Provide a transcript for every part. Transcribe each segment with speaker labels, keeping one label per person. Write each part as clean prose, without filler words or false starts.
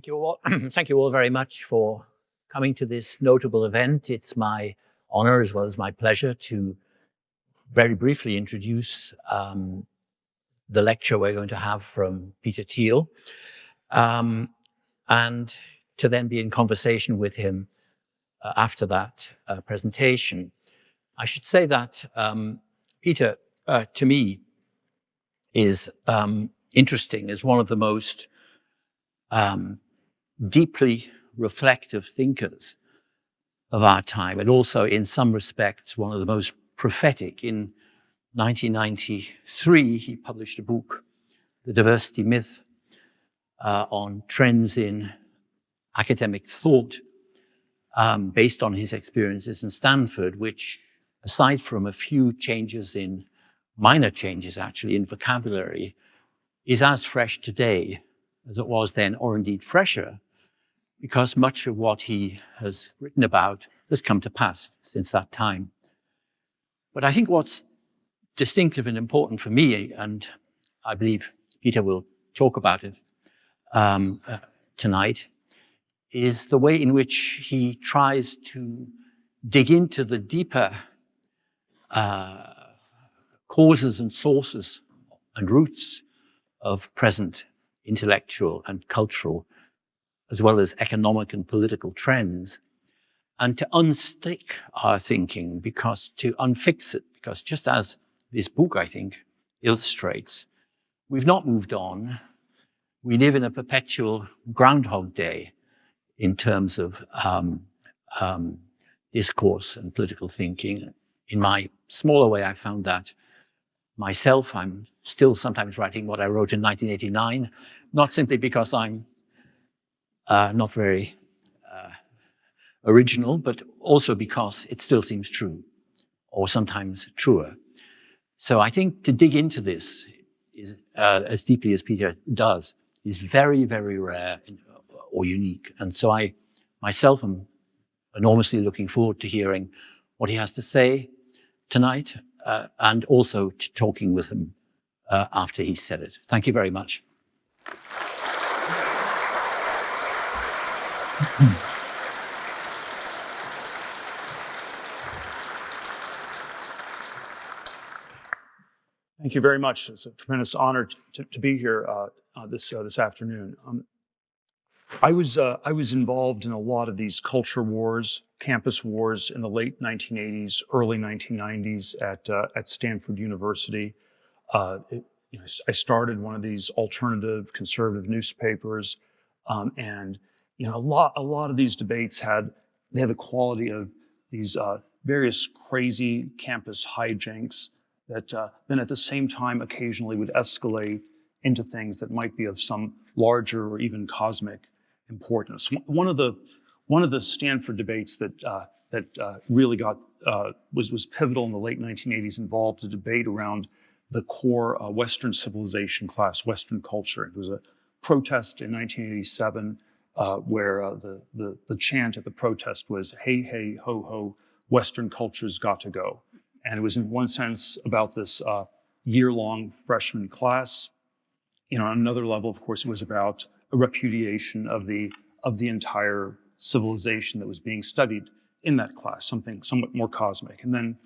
Speaker 1: Thank you all. Thank you all very much for coming to this notable event. It's my honor as well as my pleasure to very briefly introduce the lecture we're going to have from Peter Thiel, and to then be in conversation with him after that presentation. I should say that Peter, to me, is interesting as one of the most deeply reflective thinkers of our time, and also in some respects one of the most prophetic. In 1993, he published a book, The Diversity Myth, on trends in academic thought, based on his experiences in Stanford, which, aside from a few minor changes actually in vocabulary, is as fresh today as it was then, or indeed fresher, because much of what he has written about has come to pass since that time. But I think what's distinctive and important for me, and I believe Peter will talk about it tonight, is the way in which he tries to dig into the deeper causes and sources and roots of present intellectual and cultural, as well as economic and political trends, and to unstick our thinking, to unfix it, because just as this book, I think, illustrates, we've not moved on. We live in a perpetual Groundhog Day in terms of discourse and political thinking. In my smaller way, I found that myself. I'm still sometimes writing what I wrote in 1989, not simply because I'm not very original, but also because it still seems true, or sometimes truer. So I think to dig into this is, as deeply as Peter does, is very, very rare or unique. And so I myself am enormously looking forward to hearing what he has to say tonight, and also to talking with him after he's said it. Thank you very much.
Speaker 2: Thank you very much. It's a tremendous honor to be here this afternoon. I was involved in a lot of these culture wars, campus wars in the late 1980s, early 1990s at Stanford University. I started one of these alternative conservative newspapers, and a lot of these debates had the quality of these various crazy campus hijinks that then at the same time occasionally would escalate into things that might be of some larger or even cosmic importance. One of the Stanford debates that really was pivotal in the late 1980s involved a debate around the core Western civilization class, Western culture. It was a protest in 1987 where the chant at the protest was "Hey, hey, ho, ho, Western culture's got to go." And it was in one sense about this year-long freshman class. On another level, of course, it was about a repudiation of the entire civilization that was being studied in that class, something somewhat more cosmic. And then,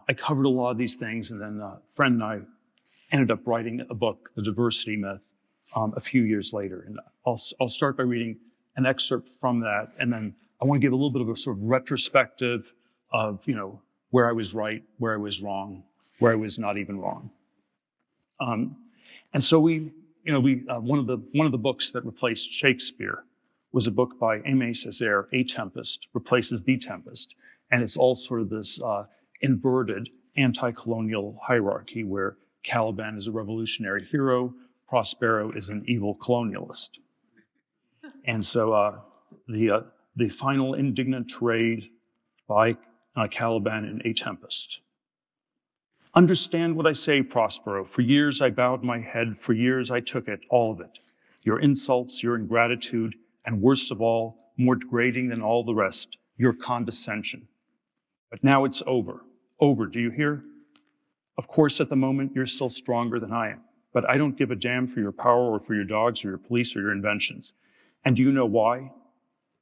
Speaker 2: I covered a lot of these things, and then a friend and I ended up writing a book, The Diversity Myth, a few years later. And I'll start by reading an excerpt from that, and then I want to give a little bit of a sort of retrospective of, where I was right, where I was wrong, where I was not even wrong. And so one of the books that replaced Shakespeare was a book by Aimé Césaire, A Tempest replaces The Tempest. And it's all sort of this inverted anti-colonial hierarchy where Caliban is a revolutionary hero, Prospero is an evil colonialist. And so the final indignant tirade by Caliban in A Tempest. Understand what I say, Prospero. For years I bowed my head, for years I took it, all of it. Your insults, your ingratitude, and worst of all, more degrading than all the rest, your condescension. But now it's over. Over, do you hear? Of course, at the moment, you're still stronger than I am. but I don't give a damn for your power or for your dogs or your police or your inventions. And do you know why?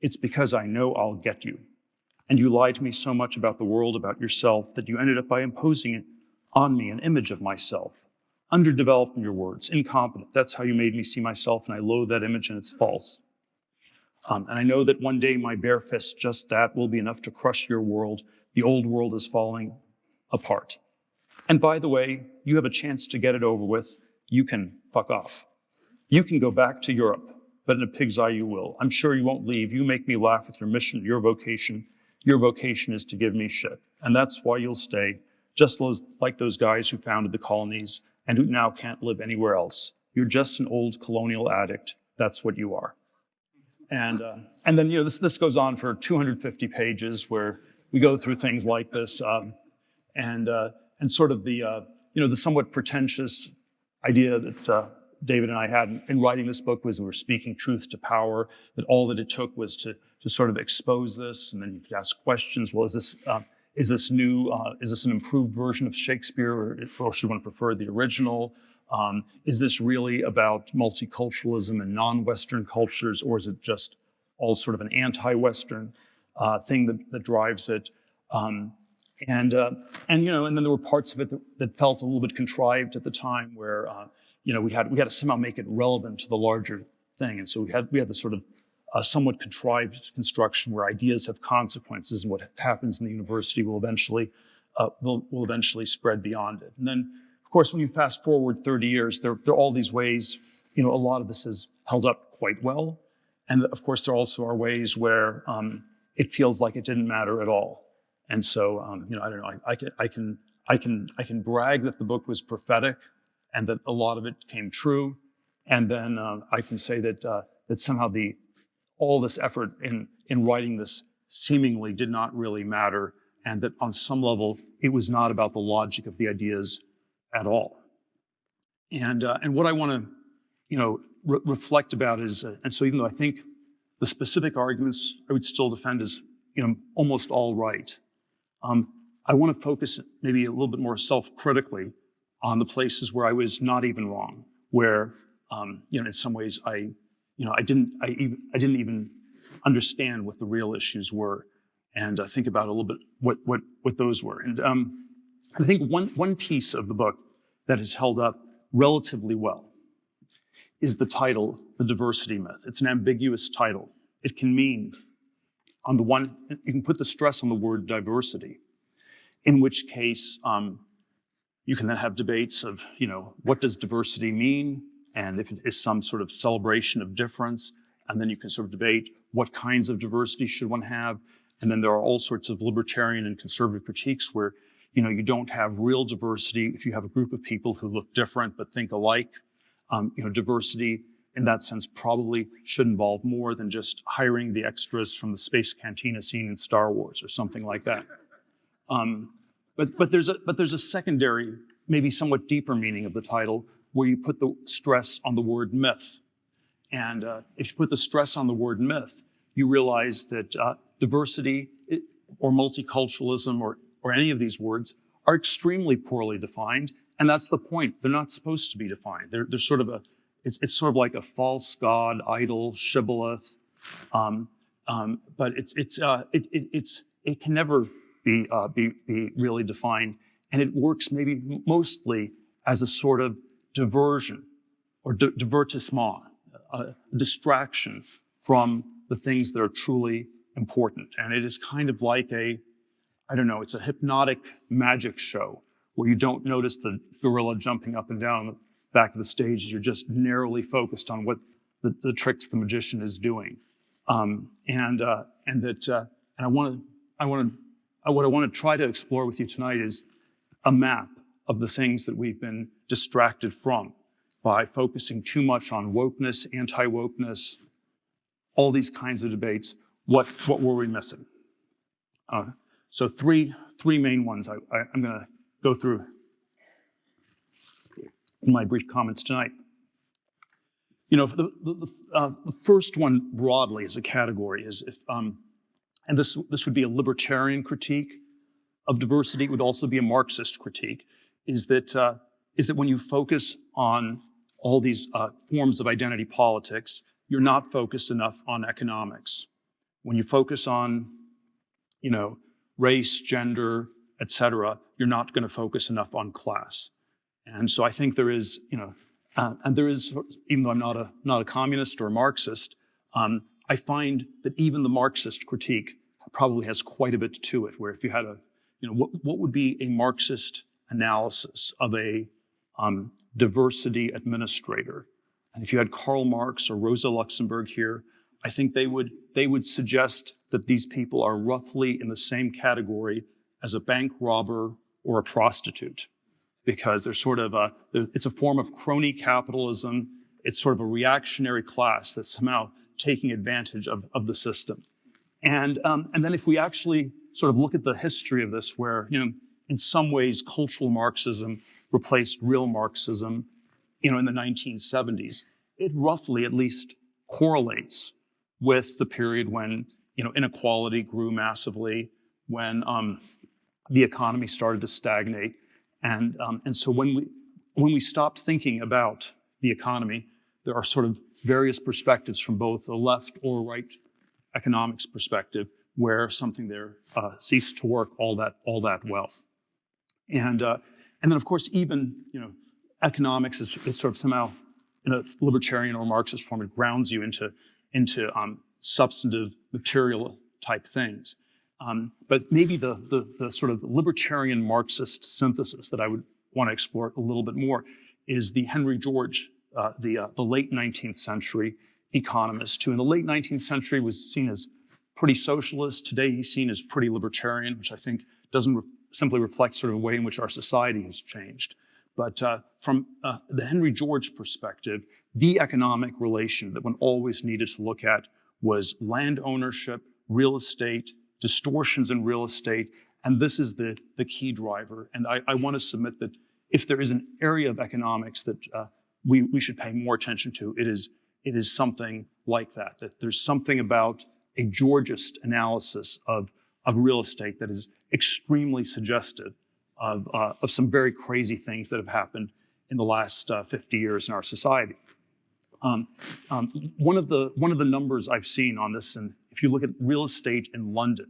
Speaker 2: It's because I know I'll get you. And you lied to me so much about the world, about yourself, that you ended up by imposing on me an image of myself. Underdeveloped in your words, incompetent. That's how you made me see myself, and I loathe that image, and it's false. And I know that one day my bare fist, just that, will be enough to crush your world. The old world is falling apart. And by the way, you have a chance to get it over with. You can fuck off. You can go back to Europe, but in a pig's eye you will. I'm sure you won't leave. You make me laugh with your mission, your vocation. Your vocation is to give me shit. And that's why you'll stay, just like those guys who founded the colonies and who now can't live anywhere else. You're just an old colonial addict. That's what you are. And then, this goes on for 250 pages where we go through things like this, and sort of the somewhat pretentious idea that David and I had in writing this book was we were speaking truth to power, that all that it took was to sort of expose this, and then you could ask questions. Well, is this new? Is this an improved version of Shakespeare, or should one prefer the original? Is this really about multiculturalism and non-Western cultures, or is it just all sort of an anti-Western thing that drives it? And then there were parts of it that felt a little bit contrived at the time, where we had to somehow make it relevant to the larger thing, and so we had this sort of somewhat contrived construction where ideas have consequences, and what happens in the university will eventually spread beyond it. And then, of course, when you fast forward 30 years, there are all these ways. A lot of this is held up quite well, and of course, there also are ways where it feels like it didn't matter at all. And so, I don't know. I can brag that the book was prophetic, and that a lot of it came true, and then I can say that somehow all this effort in writing this seemingly did not really matter, and that on some level it was not about the logic of the ideas at all. And what I want to reflect about is, and so even though I think the specific arguments I would still defend as almost all right, I want to focus maybe a little bit more self-critically on the places where I was not even wrong, where in some ways I didn't even understand what the real issues were, and think about a little bit what those were. And I think one piece of the book that has held up relatively well is the title, The Diversity Myth. It's an ambiguous title. It can mean, on the one, you can put the stress on the word diversity, in which case you can then have debates of, what does diversity mean? And if it is some sort of celebration of difference, and then you can sort of debate what kinds of diversity should one have. And then there are all sorts of libertarian and conservative critiques where, you don't have real diversity if you have a group of people who look different but think alike. Diversity in that sense probably should involve more than just hiring the extras from the space cantina scene in Star Wars or something like that. But there's a secondary, maybe somewhat deeper meaning of the title, where you put the stress on the word myth. And if you put the stress on the word myth, you realize that diversity or multiculturalism or any of these words are extremely poorly defined, and that's the point. They're not supposed to be defined. They're sort of it's sort of like a false god, idol, shibboleth, but it can never be really defined, and it works maybe mostly as a sort of diversion or divertissement, a distraction from the things that are truly important. And it is kind of like it's a hypnotic magic show where you don't notice the gorilla jumping up and down on the back of the stage. You're just narrowly focused on what the tricks the magician is doing. What I want to try to explore with you tonight is a map of the things that we've been distracted from by focusing too much on wokeness, anti-wokeness, all these kinds of debates. What were we missing? So three main ones I'm going to go through in my brief comments tonight. The first one broadly as a category is and this would be a libertarian critique of diversity. It would also be a Marxist critique, is that is that when you focus on all these forms of identity politics, you're not focused enough on economics. When you focus on, race, gender, etc., you're not going to focus enough on class. And so I think there is, and there is, even though I'm not a communist or a Marxist, I find that even the Marxist critique probably has quite a bit to it, where if you had what would be a Marxist analysis of a diversity administrator? And if you had Karl Marx or Rosa Luxemburg here, I think they would suggest that these people are roughly in the same category as a bank robber or a prostitute, because they're sort of it's a form of crony capitalism. It's sort of a reactionary class that's somehow taking advantage of the system. And then if we actually sort of look at the history of this, where, in some ways cultural Marxism replaced real Marxism, in the 1970s, it roughly at least correlates with the period when, inequality grew massively, when the economy started to stagnate. And so when we stopped thinking about the economy, there are sort of various perspectives from both the left or right economics perspective where something there ceased to work all that well. And then of course even economics is sort of somehow in a libertarian or Marxist form, it grounds you into substantive material type things. But maybe the sort of libertarian Marxist synthesis that I would want to explore a little bit more is the Henry George, the late 19th century economist, who in the late 19th century was seen as pretty socialist. Today he's seen as pretty libertarian, which I think doesn't simply reflect sort of the way in which our society has changed. But from the Henry George perspective, the economic relation that one always needed to look at was land ownership, real estate, distortions in real estate, and this is the key driver. And I want to submit that if there is an area of economics that we should pay more attention to, it is something like that there's something about a Georgist analysis of real estate that is extremely suggestive of some very crazy things that have happened in the last 50 years in our society. One of the numbers I've seen on this, and if you look at real estate in London,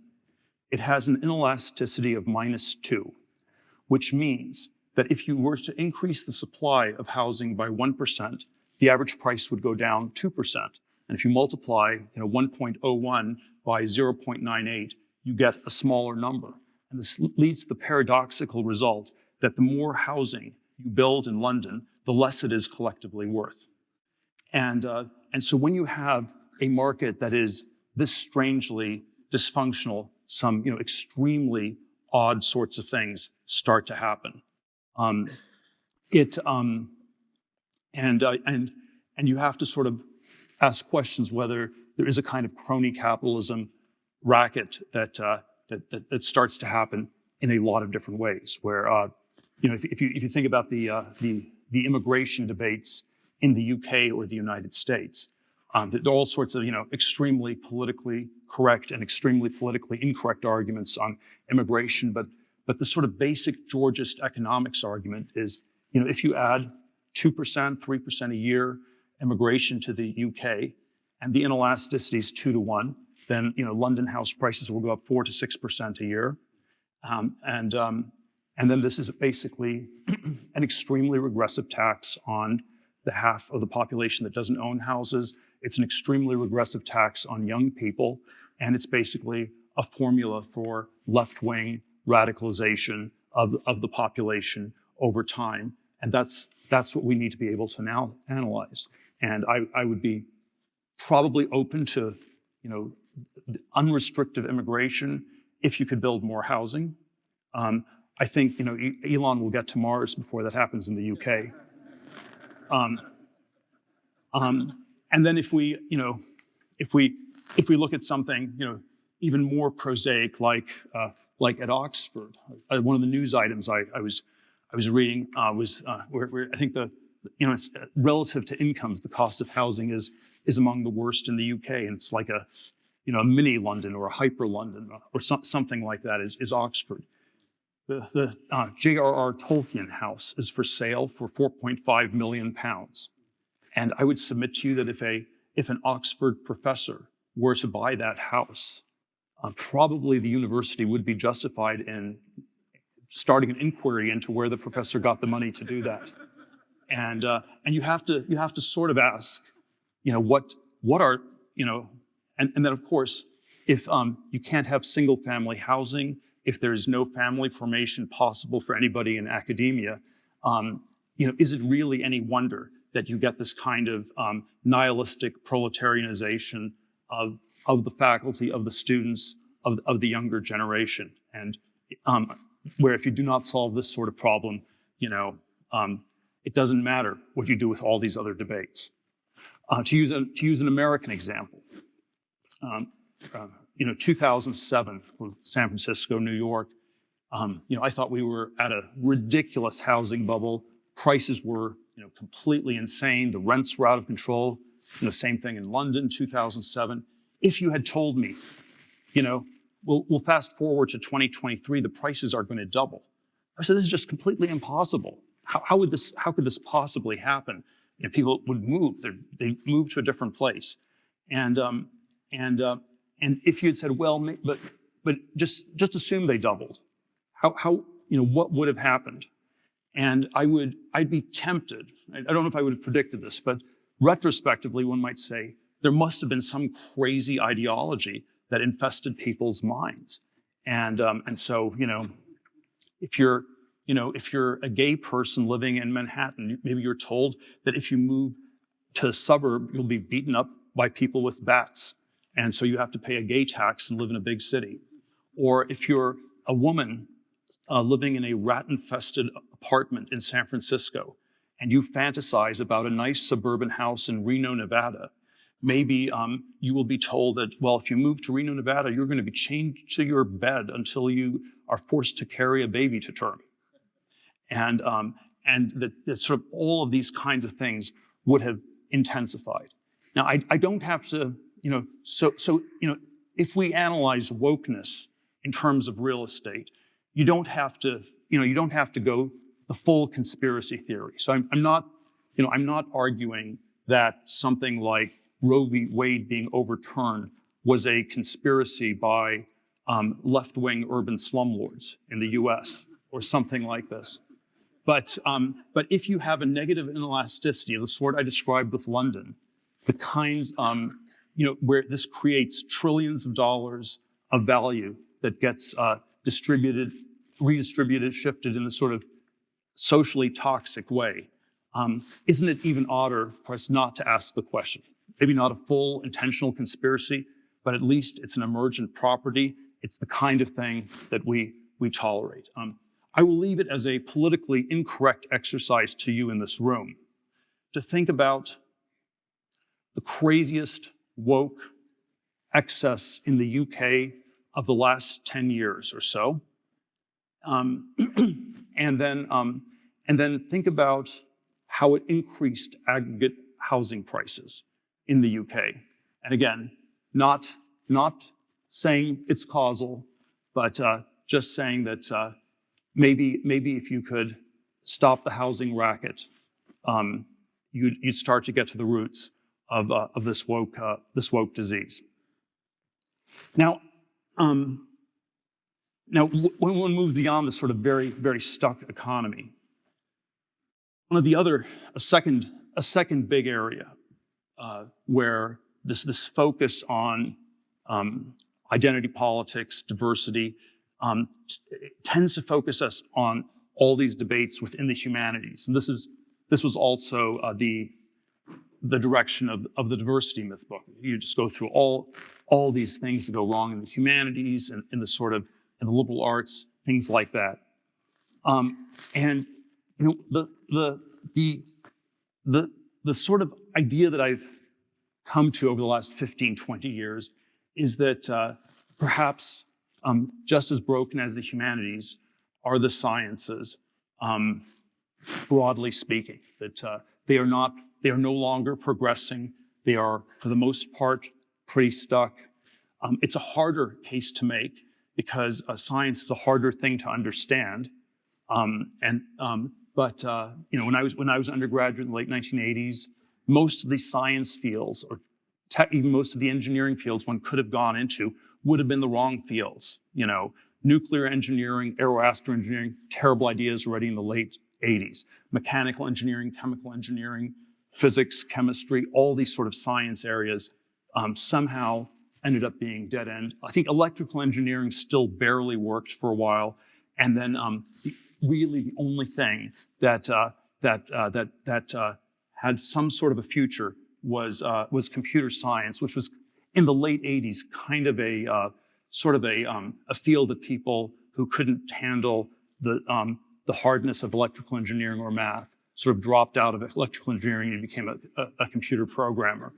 Speaker 2: it has an inelasticity of -2, which means that if you were to increase the supply of housing by 1%, the average price would go down 2%. And if you multiply 1.01 by 0.98, you get a smaller number. And this leads to the paradoxical result that the more housing you build in London, the less it is collectively worth. And so when you have a market that is this strangely dysfunctional, some extremely odd sorts of things start to happen. And you have to sort of ask questions whether there is a kind of crony capitalism racket that starts to happen in a lot of different ways. Where if you think about the immigration debates in the UK or the United States, there are all sorts of extremely politically correct and extremely politically incorrect arguments on immigration, but the sort of basic Georgist economics argument is if you add 2%, 3% a year immigration to the UK, and the inelasticity is 2 to 1, then London house prices will go up 4 to 6% a year, and then this is basically an extremely regressive tax on the half of the population that doesn't own houses. It's an extremely regressive tax on young people, and it's basically a formula for left-wing radicalization of the population over time. And that's what we need to be able to now analyze. And I would be probably open to unrestricted immigration if you could build more housing. I think Elon will get to Mars before that happens in the UK. And then if we look at something even more prosaic, like at Oxford, one of the news items I was reading was where I think it's relative to incomes, the cost of housing is among the worst in the UK, and it's like a, a mini London or a hyper London or something like that is Oxford. And the news item said that if you were to increase the supply of housing by 1%, the average price would go down 2%. And if you multiply 1.01 by 0.98, you get a smaller number. And this leads to the paradoxical result that the more housing you build in London, the less it is collectively worth. And so when you have a market that is this strangely dysfunctional, some extremely The J.R.R. Tolkien house is for sale for £4.5 million. And I would submit to you that if an Oxford professor were to buy that house, probably the university would be justified in starting an inquiry into where the professor got the money to do that. And you have to sort of ask, what are, and then of course, if you can't have single family housing, if there is no family formation possible for anybody in academia, is it really any wonder that you get this kind of nihilistic proletarianization of the faculty, of the students, of the younger generation? And where if you do not solve this sort of problem, it doesn't matter what you do with all these other debates. To use an American example, 2007, San Francisco, New York, I thought we were at a ridiculous housing bubble. Prices were, completely insane. The rents were out of control. Same thing in London, 2007. If you had told me, we'll fast forward to 2023, the prices are going to double. I said, this is just completely impossible. How could this possibly happen? People would move. They move to a different place. And if you had said, well, but just assume they doubled, what would have happened? And I'd be tempted. I don't know if I would have predicted this, but retrospectively, one might say there must have been some crazy ideology that infested people's minds. And so, if you're a gay person living in Manhattan, maybe you're told that if you move to a suburb, you'll be beaten up by people with bats. And so you have to pay a gay tax and live in a big city. Or if you're a woman living in a rat-infested apartment in San Francisco, and you fantasize about a nice suburban house in Reno, Nevada, maybe you will be told that, well, if you move to Reno, Nevada, you're going to be chained to your bed until you are forced to carry a baby to term. And that sort of all of these kinds of things would have intensified. Now, I don't have to, if we analyze wokeness in terms of real estate, you don't have to go the full conspiracy theory. So I'm not arguing that something like Roe v. Wade being overturned was a conspiracy by left-wing urban slumlords in the U.S. or something like this. But if you have a negative inelasticity, the sort I described with London, the kinds where this creates trillions of dollars of value that gets redistributed, shifted in a sort of socially toxic way, isn't it even odder for us not to ask the question? Maybe not a full intentional conspiracy, but at least it's an emergent property. It's the kind of thing that we tolerate. I will leave it as a politically incorrect exercise to you in this room to think about the craziest woke excess in the UK of the last 10 years or so. And then think about how it increased aggregate housing prices in the UK. And again, not saying it's causal, but just saying that maybe if you could stop the housing racket, you'd start to get to the roots of this woke disease. Now, when one moves beyond this sort of very, very stuck economy, a second big area where this focus on identity politics, diversity, tends to focus us on all these debates within the humanities. And this was also the direction of the diversity myth book. You just go through all these things that go wrong in the humanities and in the liberal arts, things like that. And the sort of idea that I've come to over the last 15, 20 years is that perhaps just as broken as the humanities are the sciences, broadly speaking, that they are no longer progressing. They are, for the most part, pretty stuck. It's a harder case to make because science is a harder thing to understand. But when I was an undergraduate in the late 1980s, most of the science fields, or even most of the engineering fields one could have gone into, would have been the wrong fields. Nuclear engineering, aeroastro engineering, terrible ideas already in the late 80s. Mechanical engineering, chemical engineering, physics, chemistry, all these sort of science areas somehow ended up being dead end. I think electrical engineering still barely worked for a while, and then really the only thing that had some sort of a future was computer science, which was in the late 80s kind of a field that people who couldn't handle the hardness of electrical engineering or math sort of dropped out of electrical engineering and became a computer programmer.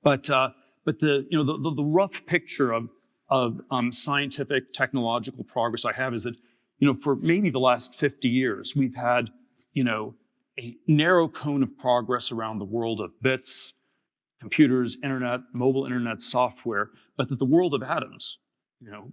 Speaker 2: But the rough picture of scientific technological progress I have is that for maybe the last 50 years we've had a narrow cone of progress around the world of bits, computers, internet, mobile internet, software, but that the world of atoms,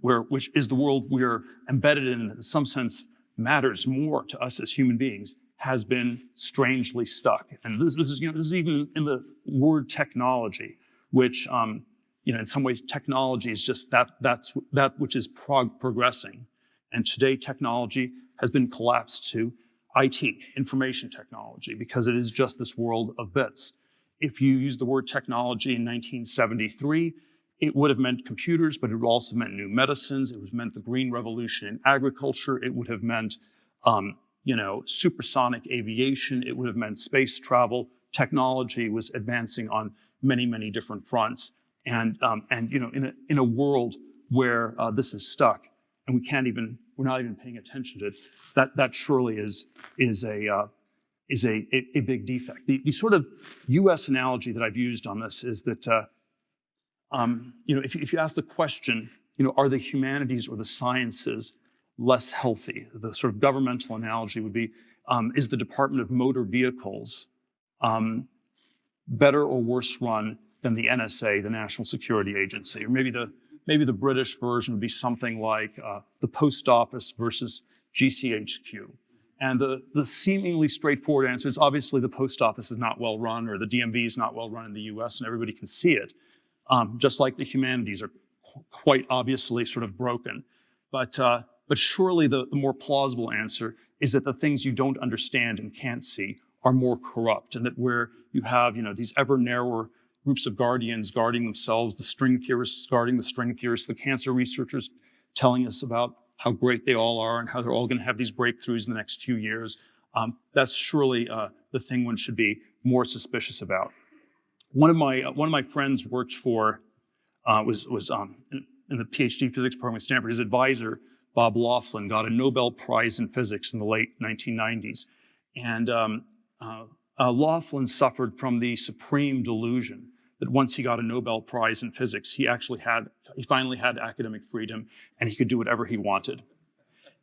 Speaker 2: which is the world we're embedded in some sense matters more to us as human beings, has been strangely stuck. And this is even in the word technology, which in some ways technology is just that which is progressing. And today technology has been collapsed to IT, information technology, because it is just this world of bits. If you use the word technology in 1973, it would have meant computers, but it would also meant new medicines. It would have meant the green revolution in agriculture. It would have meant, supersonic aviation. It would have meant space travel. Technology was advancing on many, many different fronts. And in a world where this is stuck, and we're not even paying attention to it, that surely is a big defect. The sort of U.S. analogy that I've used on this is that if you ask the question, are the humanities or the sciences less healthy? The sort of governmental analogy would be, is the Department of Motor Vehicles better or worse run than the NSA, the National Security Agency? Or maybe the British version would be something like the Post Office versus GCHQ. And the seemingly straightforward answer is obviously the Post Office is not well run, or the DMV is not well run in the US, and everybody can see it. Just like the humanities are quite obviously sort of broken. But surely the more plausible answer is that the things you don't understand and can't see are more corrupt, and that where you have these ever narrower groups of guardians guarding themselves, the string theorists guarding the string theorists, the cancer researchers telling us about how great they all are and how they're all going to have these breakthroughs in the next few years. That's surely the thing one should be more suspicious about. One of my friends worked for was in the PhD physics program at Stanford. His advisor, Bob Laughlin, got a Nobel Prize in physics in the late 1990s, and Laughlin suffered from the supreme delusion that once he got a Nobel Prize in physics, he finally had academic freedom and he could do whatever he wanted.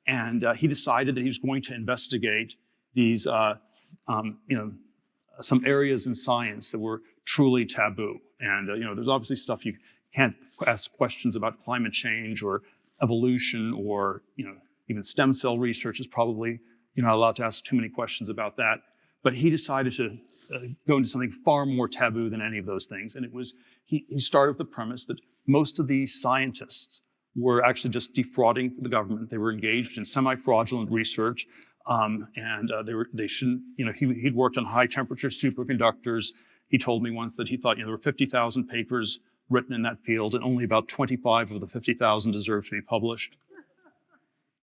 Speaker 2: And he decided that he was going to investigate these, some areas in science that were truly taboo. And there's obviously stuff you can't ask questions about. Climate change or evolution, or even stem cell research is probably you're not allowed to ask too many questions about that. But he decided to go into something far more taboo than any of those things. And it was, he started with the premise that most of these scientists were actually just defrauding the government. They were engaged in semi-fraudulent research. They shouldn't, he'd worked on high temperature superconductors. He told me once that he thought, there were 50,000 papers written in that field and only about 25 of the 50,000 deserved to be published.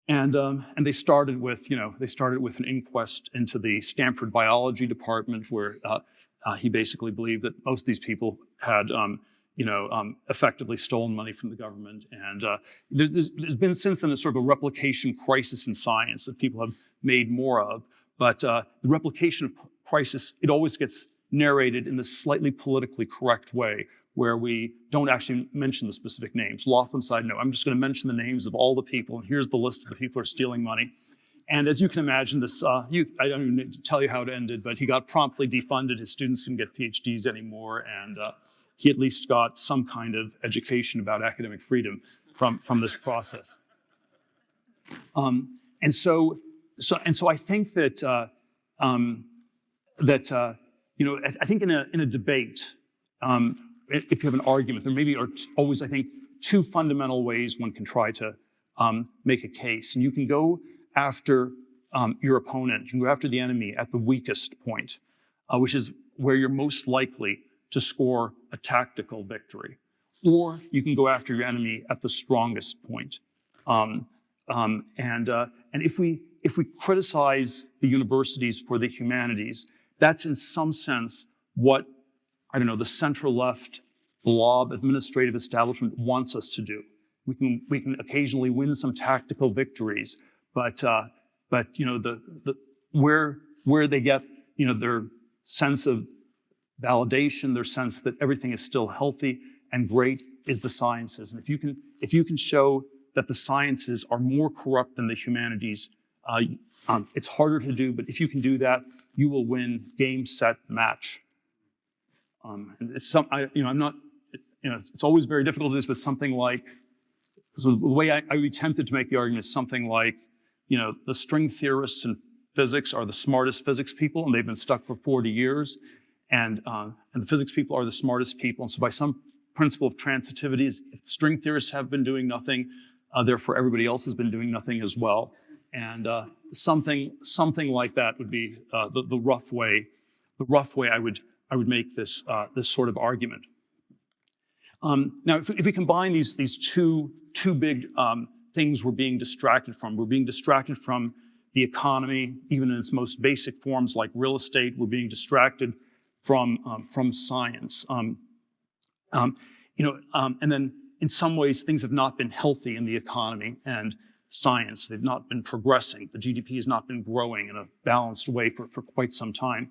Speaker 2: And they started with an inquest into the Stanford biology department, where he basically believed that most of these people had, effectively stolen money from the government. And there's been since then a sort of a replication crisis in science that people have made more of. But the replication of crisis, it always gets narrated in this slightly politically correct way, where we don't actually mention the specific names. Laughlin said, no, I'm just going to mention the names of all the people, and here's the list of the people who are stealing money. And as you can imagine, this, I don't even need to tell you how it ended, but he got promptly defunded. His students couldn't get PhDs anymore, and he at least got some kind of education about academic freedom. from this process. And so I think that I think in a debate, if you have an argument, there maybe are always, I think, two fundamental ways one can try to make a case. And you can go after your opponent, you can go after the enemy at the weakest point, which is where you're most likely to score a tactical victory. Or you can go after your enemy at the strongest point. And if we criticize the universities for the humanities, that's in some sense what, I don't know, the center-left blob administrative establishment wants us to do. We can occasionally win some tactical victories, but where they get their sense of validation, their sense that everything is still healthy and great is the sciences. And if you can show that the sciences are more corrupt than the humanities, it's harder to do, but if you can do that, you will win game, set, match. And it's it's always very difficult to do this, but something like, so the way I would be tempted to make the argument is something like, the string theorists in physics are the smartest physics people, and they've been stuck for 40 years, and the physics people are the smartest people. And so by some principle of transitivity, if string theorists have been doing nothing, therefore everybody else has been doing nothing as well. And something like that would be the rough way I would make this sort of argument. Now, if we combine these two big things we're being distracted from the economy, even in its most basic forms like real estate. We're being distracted from science. And then in some ways things have not been healthy in the economy and science. They've not been progressing. The GDP has not been growing in a balanced way for quite some time.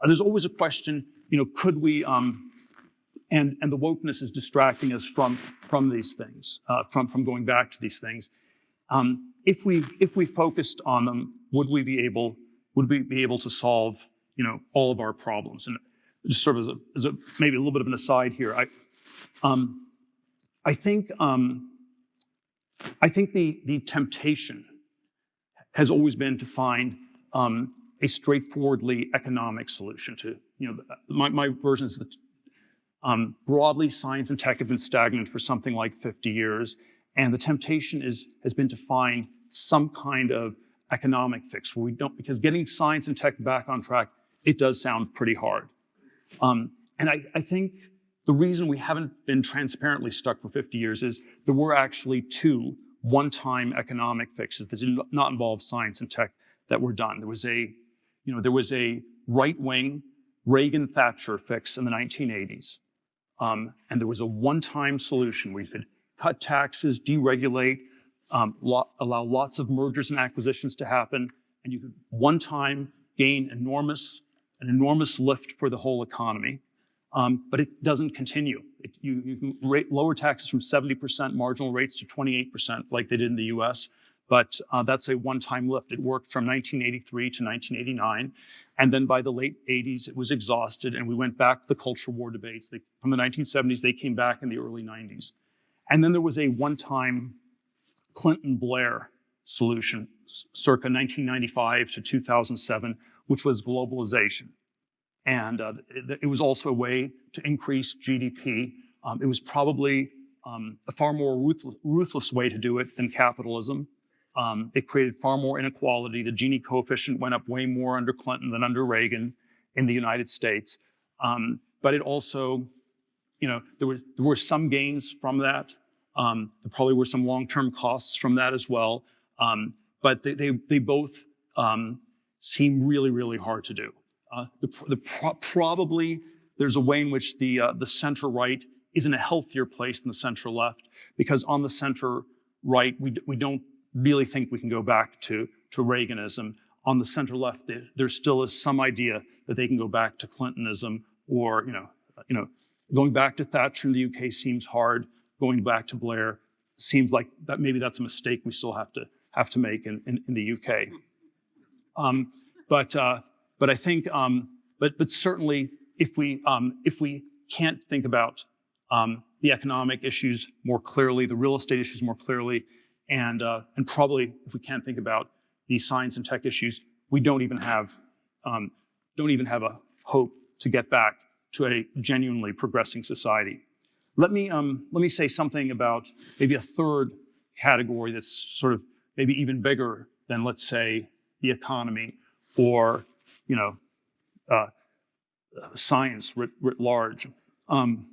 Speaker 2: There's always a question, could we, and the wokeness is distracting us from these things, from going back to these things. If we focused on them, would we be able to solve, all of our problems? And just sort of as a maybe a little bit of an aside here, I think the temptation has always been to find a straightforwardly economic solution to, my version is that broadly science and tech have been stagnant for something like 50 years, and the temptation has been to find some kind of economic fix where we don't, because getting science and tech back on track, it does sound pretty hard. And I think the reason we haven't been transparently stuck for 50 years is there were actually two one-time economic fixes that did not involve science and tech that were done. There was a right-wing Reagan-Thatcher fix in the 1980s. And there was a one-time solution where you could cut taxes, deregulate, allow lots of mergers and acquisitions to happen, and you could one-time gain an enormous lift for the whole economy. But it doesn't continue. You can lower taxes from 70% marginal rates to 28% like they did in the US, but that's a one-time lift. It worked from 1983 to 1989, and then by the late 80s it was exhausted, and we went back to the culture war debates. From the 1970s, they came back in the early 90s. And then there was a one-time Clinton-Blair solution, circa 1995 to 2007, which was globalization. And it was also a way to increase GDP. It was probably a far more ruthless way to do it than capitalism. It created far more inequality. The Gini coefficient went up way more under Clinton than under Reagan in the United States. But it also, there were some gains from that. There probably were some long-term costs from that as well. But they both seem really, really hard to do. Probably there's a way in which the center right is in a healthier place than the center left, because on the center right we don't really think we can go back to Reaganism. On the center left, there still is some idea that they can go back to Clintonism, or going back to Thatcher in the UK seems hard. Going back to Blair seems like that maybe that's a mistake we still have to make in the UK. But I think, but certainly, if we can't think about the economic issues more clearly, the real estate issues more clearly, and probably if we can't think about the science and tech issues, we don't even have a hope to get back to a genuinely progressing society. Let me say something about maybe a third category that's sort of maybe even bigger than, let's say, the economy or science writ large, and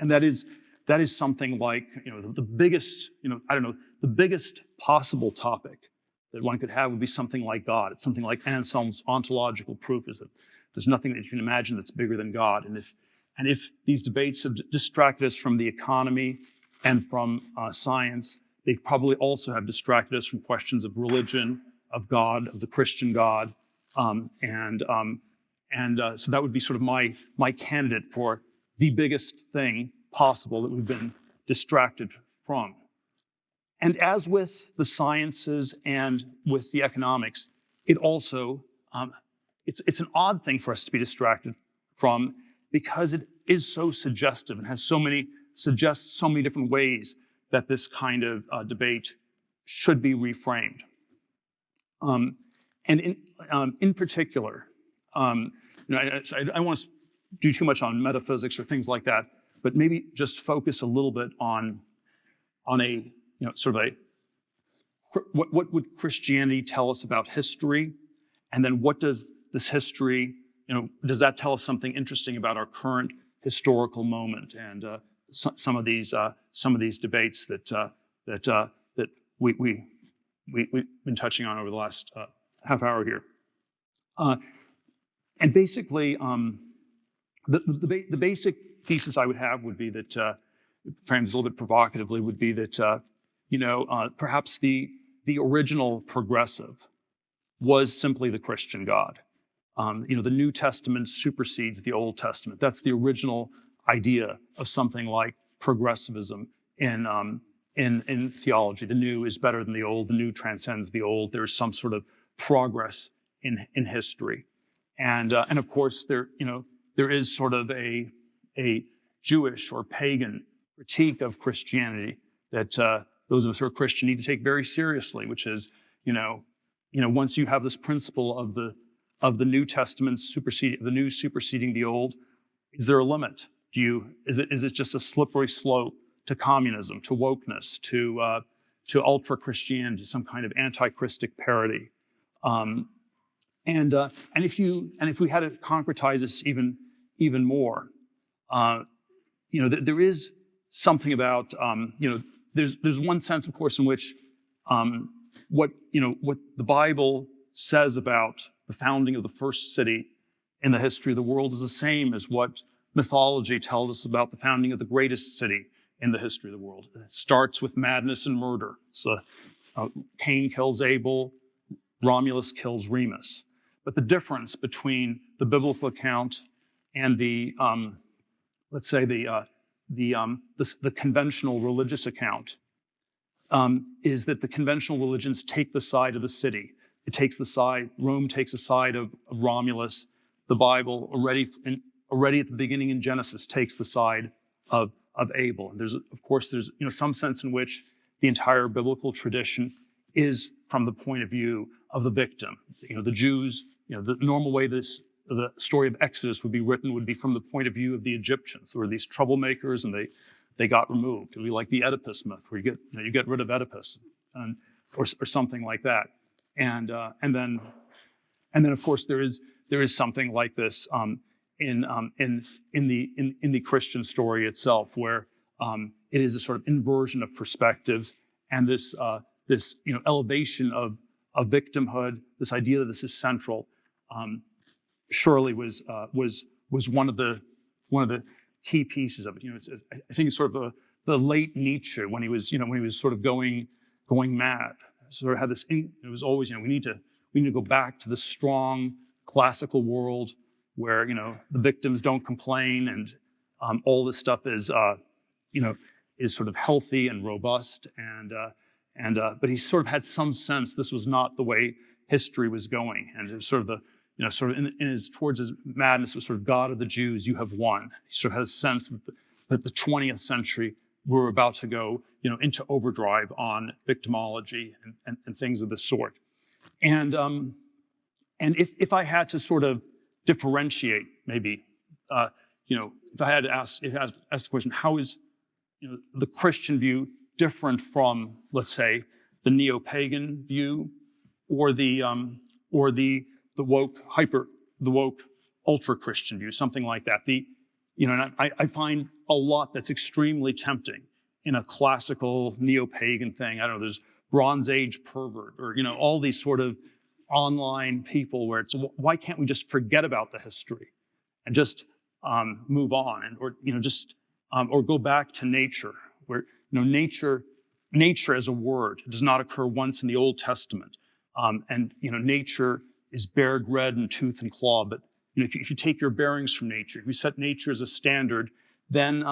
Speaker 2: that is something like the biggest the biggest possible topic that one could have would be something like God. It's something like Anselm's ontological proof is that there's nothing that you can imagine that's bigger than God. And if these debates have distracted us from the economy and from science, they probably also have distracted us from questions of religion, of God, of the Christian God, so that would be sort of my candidate for the biggest thing possible that we've been distracted from. And as with the sciences and with the economics, it also it's an odd thing for us to be distracted from because it is so suggestive and suggests so many different ways that this kind of debate should be reframed. And in particular, I don't want to do too much on metaphysics or things like that, but maybe just focus a little bit on a sort of what would Christianity tell us about history, and then what does this history does that tell us something interesting about our current historical moment, and some of these debates that we've been touching on over the last half hour here. And basically, the basic thesis I would have would be that, framed a little bit provocatively, would be that perhaps the original progressive was simply the Christian God. The New Testament supersedes the Old Testament. That's the original idea of something like progressivism in theology. The new is better than the old. The new transcends the old. There's some sort of progress in history, and of course there is sort of a Jewish or pagan critique of Christianity that those of us who are Christian need to take very seriously, which is once you have this principle of the New Testament superseding the old, is there a limit? Is it just a slippery slope to communism, to wokeness, to ultra Christianity, some kind of anti-Christic parody? And if we had to concretize this even more, there is something about there's one sense, of course, in which what the Bible says about the founding of the first city in the history of the world is the same as what mythology tells us about the founding of the greatest city in the history of the world. It starts with madness and murder. So Cain kills Abel, Romulus kills Remus. But the difference between the biblical account and the conventional religious account is that the conventional religions take the side of the city. Rome takes the side of Romulus. The Bible already at the beginning in Genesis takes the side of Abel. And there's some sense in which the entire biblical tradition is from the point of view of the victim. The Jews, the normal way the story of Exodus would be written would be from the point of view of the Egyptians, who were these troublemakers, and they got removed. It would be like the Oedipus myth, where you get rid of Oedipus, or something like that. And then of course there is something like this in the Christian story itself, where it is a sort of inversion of perspectives, and this elevation of victimhood, this idea that this is central, surely was one of the key pieces of it. I think it's sort of the late Nietzsche when he was sort of going mad. Sort of had this. It was always we need to go back to the strong classical world where the victims don't complain, and all this stuff is sort of healthy and robust, but he sort of had some sense this was not the way history was going, and it was sort of towards his madness was sort of, God of the Jews, you have won. He sort of had a sense that but the 20th century, we're about to go, into overdrive on victimology and things of this sort. And if I had to sort of differentiate, maybe, if I had to ask the question, how is, the Christian view different from, let's say, the neo-pagan view, or the woke ultra-Christian view, something like that. And I find a lot that's extremely tempting in a classical neo-pagan thing. I don't know, there's Bronze Age pervert, or all these sort of online people where it's, why can't we just forget about the history and just move on, or go back to nature, where nature as a word does not occur once in the Old Testament, and nature is bared red in tooth and claw. But if you take your bearings from nature, if you set nature as a standard, then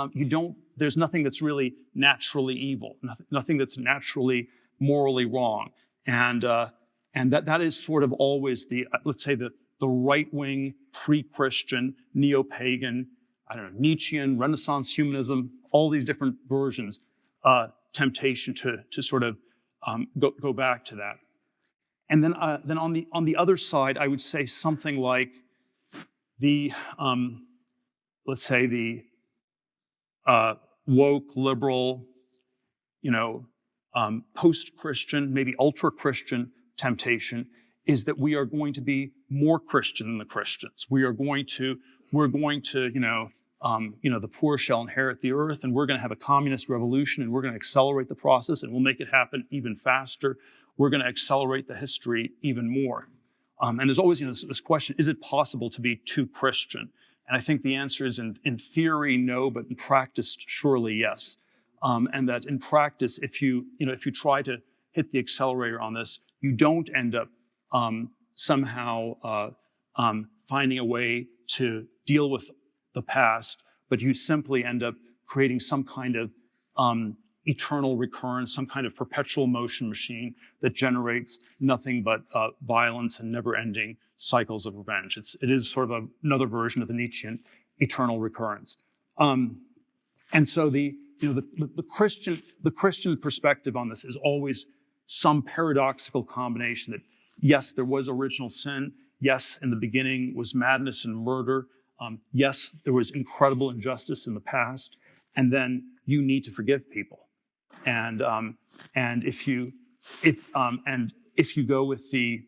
Speaker 2: there's nothing that's really naturally evil, nothing that's naturally morally wrong, and that is sort of always let's say the right-wing, pre-Christian, neo-pagan, Nietzschean, Renaissance humanism, all these different versions, temptation to sort of go back to that. And then on the other side, I would say something like let's say the woke, liberal, post-Christian, maybe ultra-Christian temptation is that we are going to be more Christian than the Christians. We're going to, the poor shall inherit the earth, and we're going to have a communist revolution, and we're going to accelerate the process, and we'll make it happen even faster. We're going to accelerate the history even more. And there's always this question, is it possible to be too Christian? And I think the answer is in theory, no, but in practice, surely yes. And that in practice, if you try to hit the accelerator on this, you don't end up somehow finding a way to deal with the past, but you simply end up creating some kind of eternal recurrence, some kind of perpetual motion machine that generates nothing but violence and never-ending cycles of revenge. It is sort of another version of the Nietzschean eternal recurrence. And so the Christian perspective on this is always some paradoxical combination that, yes, there was original sin. Yes, in the beginning was madness and murder. Yes, there was incredible injustice in the past. And then you need to forgive people. And if you go with the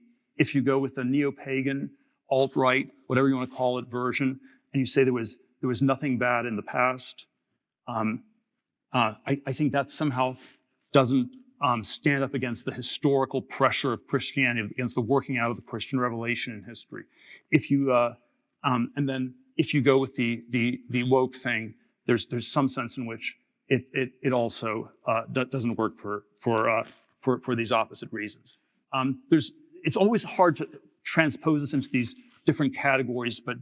Speaker 2: neo-pagan, alt-right, whatever you want to call it, version, and you say there was nothing bad in the past, I think that somehow doesn't stand up against the historical pressure of Christianity, against the working out of the Christian revelation in history. And then if you go with the woke thing, there's some sense in which it also doesn't work for these opposite reasons. It's always hard to transpose this into these different categories, but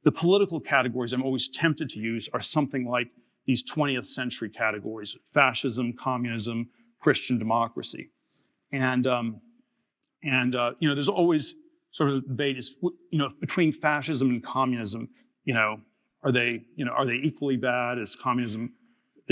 Speaker 2: the political categories I'm always tempted to use are something like these 20th century categories: fascism, communism, Christian democracy. And there's always sort of debate is, between fascism and communism, are they equally bad? Is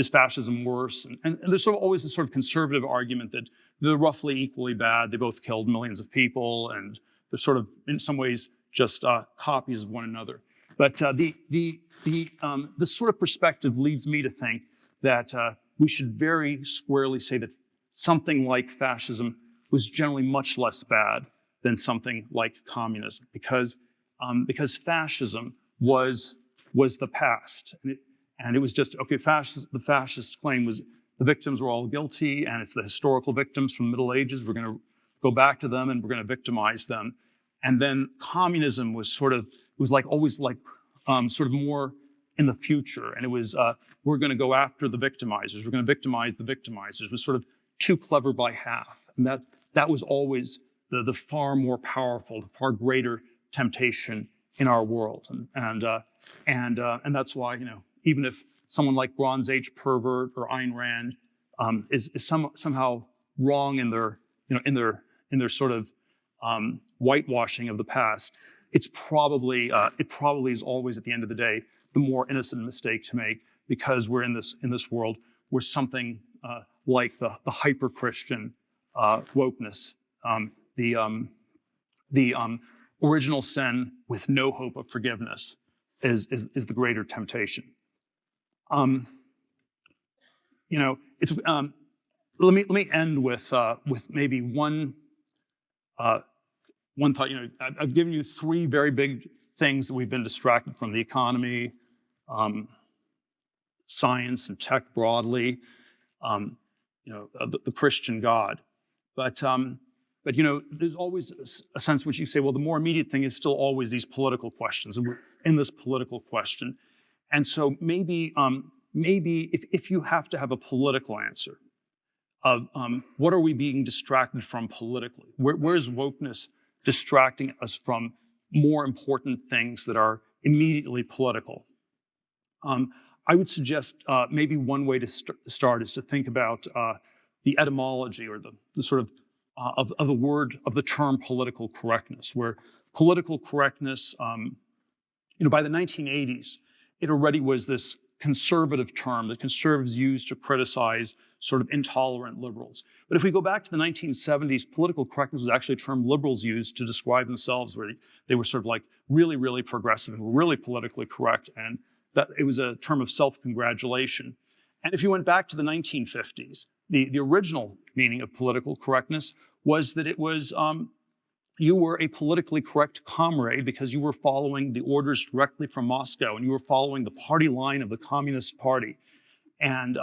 Speaker 2: fascism worse? And there's sort of always this sort of conservative argument that they're roughly equally bad. They both killed millions of people, and they're sort of, in some ways, just copies of one another. But this sort of perspective leads me to think that we should very squarely say that something like fascism was generally much less bad than something like communism, because fascism was the past, and it was just okay. The fascist claim was the victims were all guilty, and it's the historical victims from the Middle Ages. We're going to go back to them, and we're going to victimize them. And then communism was always sort of more in the future, and it was we're going to go after the victimizers. We're going to victimize the victimizers. It was sort of too clever by half, and that was always the far more powerful, the far greater temptation in our world, and that's why even if someone like Bronze Age pervert or Ayn Rand is somehow wrong in their sort of whitewashing of the past, it probably is always at the end of the day the more innocent mistake to make, because we're in this world where something like the hyper-Christian wokeness, the original sin with no hope of forgiveness, is the greater temptation. It's let me end with maybe one thought. I've given you three very big things that we've been distracted from: the economy, science and tech broadly, the Christian God. But there's always a sense in which you say, well, the more immediate thing is still always these political questions, and we're in this political question. And so maybe if you have to have a political answer of what are we being distracted from politically? Where is wokeness distracting us from more important things that are immediately political? I would suggest maybe one way to start is to think about the etymology or the sort of the word, of the term political correctness, where political correctness, by the 1980s, it already was this conservative term that conservatives used to criticize sort of intolerant liberals. But if we go back to the 1970s, political correctness was actually a term liberals used to describe themselves, where they were sort of like really, really progressive and really politically correct, and that it was a term of self-congratulation. And if you went back to the 1950s, the original meaning of political correctness was that it was you were a politically correct comrade because you were following the orders directly from Moscow, and you were following the party line of the Communist Party. And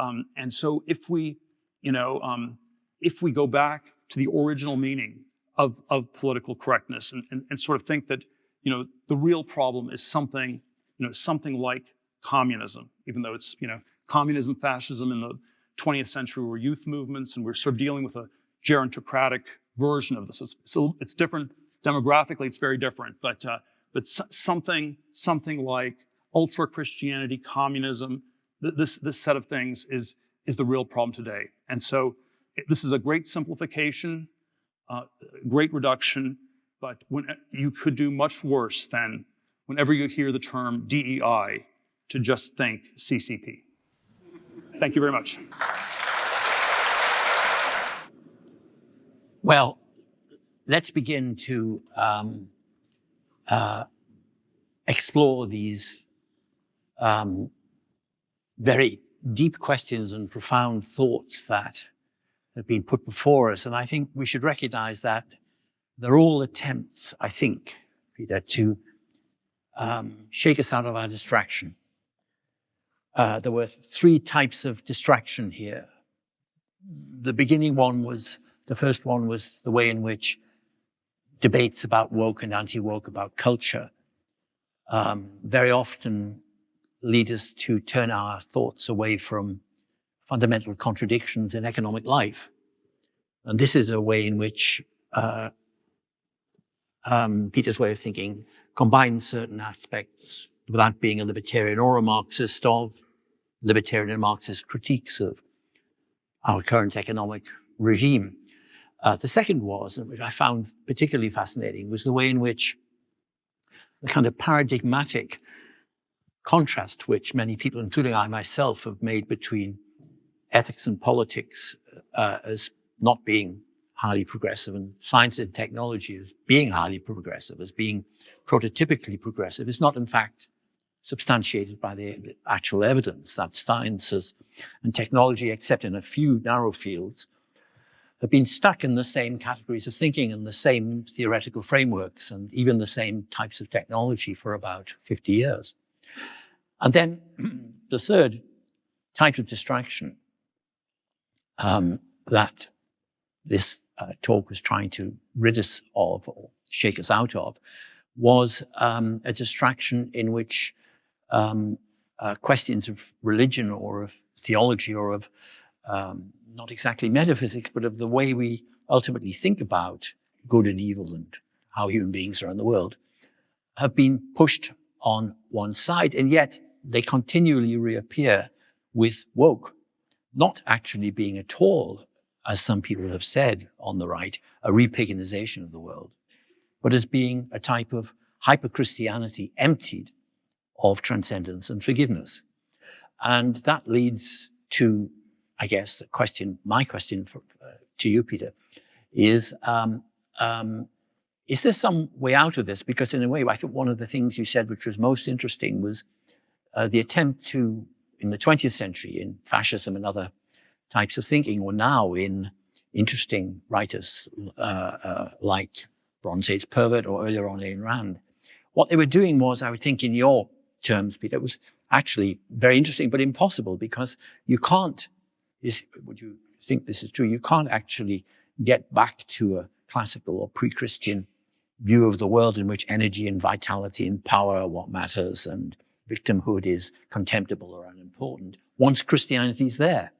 Speaker 2: so if we go back to the original meaning of political correctness and sort of think that the real problem is something like communism, even though it's communism, fascism in the 20th century were youth movements, and we're sort of dealing with a gerontocratic version of this. So it's different demographically; it's very different. But something like ultra Christianity, communism, this set of things is the real problem today. And so this is a great simplification, great reduction. But when you could do much worse than whenever you hear the term DEI to just think CCP. Thank you very much.
Speaker 1: Well, let's begin to explore these very deep questions and profound thoughts that have been put before us. And I think we should recognize that they're all attempts, I think, Peter, to shake us out of our distraction. There were three types of distraction here. The first one was the way in which debates about woke and anti-woke, about culture, very often lead us to turn our thoughts away from fundamental contradictions in economic life. And this is a way in which Peter's way of thinking combines certain aspects without being a libertarian or a Marxist of libertarian and Marxist critiques of our current economic regime. The second was, and which I found particularly fascinating, was the way in which the kind of paradigmatic contrast which many people, including I myself, have made between ethics and politics as not being highly progressive and science and technology as being highly progressive, as being prototypically progressive, is not in fact substantiated by the actual evidence that sciences and technology, except in a few narrow fields, have been stuck in the same categories of thinking and the same theoretical frameworks and even the same types of technology for about 50 years. And then the third type of distraction that this talk was trying to rid us of or shake us out of was a distraction in which questions of religion or of theology or of not exactly metaphysics, but of the way we ultimately think about good and evil and how human beings are in the world, have been pushed on one side, and yet they continually reappear with woke not actually being at all, as some people have said on the right, a repaganization of the world, but as being a type of hyper-Christianity emptied of transcendence and forgiveness. And that leads to, I guess, my question to you, Peter, is there some way out of this? Because in a way, I think one of the things you said, which was most interesting, was the attempt to, in the 20th century, in fascism and other types of thinking, or now in interesting writers like Bronze Age Pervert or earlier on Ayn Rand, what they were doing was, I would think in your terms, Peter, it was actually very interesting, but impossible, because you can't, would you think this is true? You can't actually get back to a classical or pre-Christian view of the world in which energy and vitality and power are what matters and victimhood is contemptible or unimportant once Christianity is there.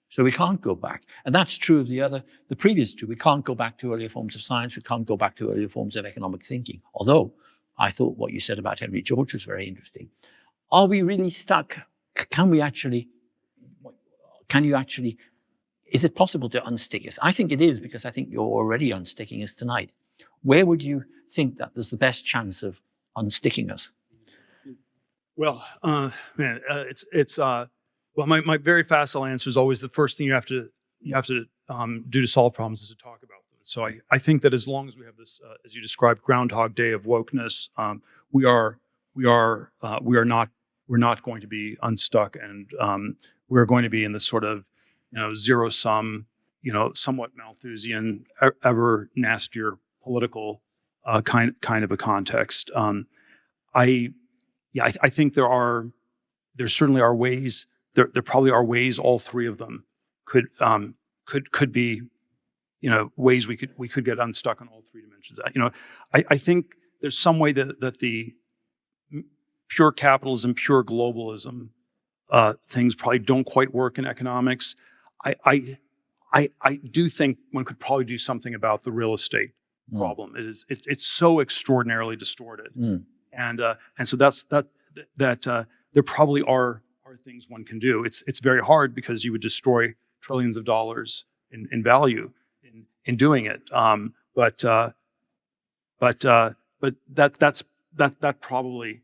Speaker 1: So we can't go back. And that's true of the previous two. We can't go back to earlier forms of science. We can't go back to earlier forms of economic thinking. Although I thought what you said about Henry George was very interesting. Are we really stuck? Can you actually, is it possible to unstick us? I think it is, because I think you're already unsticking us tonight. Where would you think that there's the best chance of unsticking us?
Speaker 2: Well, well, my very facile answer is always the first thing you have to do to solve problems is to talk about them. So I think that as long as we have this, as you described, Groundhog Day of wokeness, we're not going to be unstuck, and we're going to be in this sort of zero sum, somewhat Malthusian, ever nastier political kind of a context. I think there certainly are ways. There probably are ways. All three of them could be, ways we could get unstuck on all three dimensions. I think there's some way that the pure capitalism, pure globalism things probably don't quite work in economics. I do think one could probably do something about the real estate problem. It's so extraordinarily distorted, and so that there probably are things one can do. It's very hard because you would destroy trillions of dollars in value in doing it. But that probably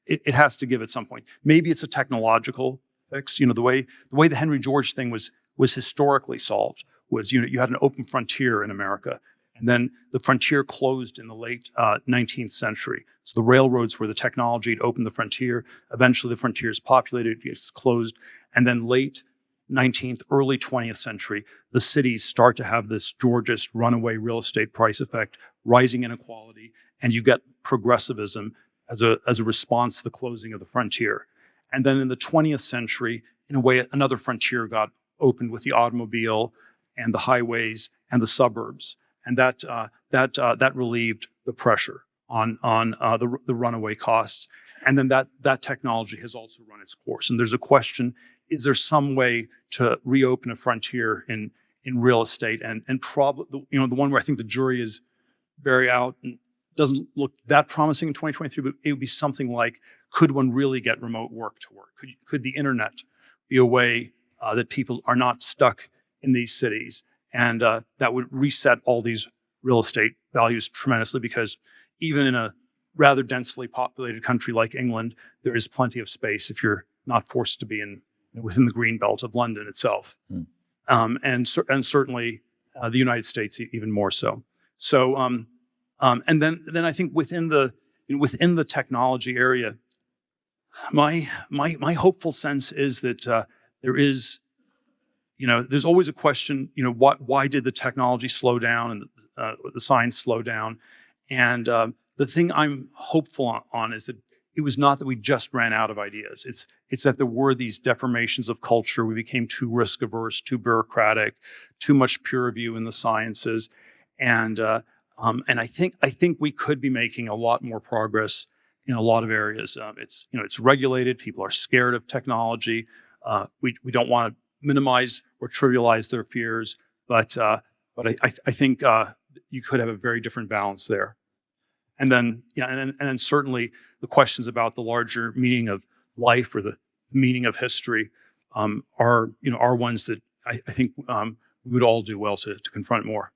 Speaker 2: it has to give at some point. Maybe it's a technological fix. The way the Henry George thing was historically solved was you had an open frontier in America, and then the frontier closed in the late 19th century. So the railroads were the technology to open the frontier. Eventually the frontier is populated, it gets closed, and then late 19th, early 20th century, the cities start to have this Georgist runaway real estate price effect, rising inequality, and you get progressivism as a response to the closing of the frontier. And then in the 20th century, in a way, another frontier got opened with the automobile and the highways and the suburbs, and that relieved the pressure on the runaway costs. And then that technology has also run its course. And there's a question: is there some way to reopen a frontier in real estate? And probably the one where I think the jury is very out and doesn't look that promising in 2023, but it would be something like, could one really get remote work to work? Could the internet be a way that people are not stuck in these cities? And that would reset all these real estate values tremendously, because even in a rather densely populated country like England, there is plenty of space if you're not forced to be within the green belt of London itself. And certainly the United States even more so. So and then I think within the technology area, my hopeful sense is that there is, there's always a question, why did the technology slow down and the science slow down? And the thing I'm hopeful on is that it was not that we just ran out of ideas. It's that there were these deformations of culture. We became too risk averse, too bureaucratic, too much peer review in the sciences, and I think we could be making a lot more progress in a lot of areas. It's regulated. People are scared of technology. We don't want to minimize or trivialize their fears, but I think you could have a very different balance there. And then and then certainly the questions about the larger meaning of life or the meaning of history are ones that I think we would all do well to confront more.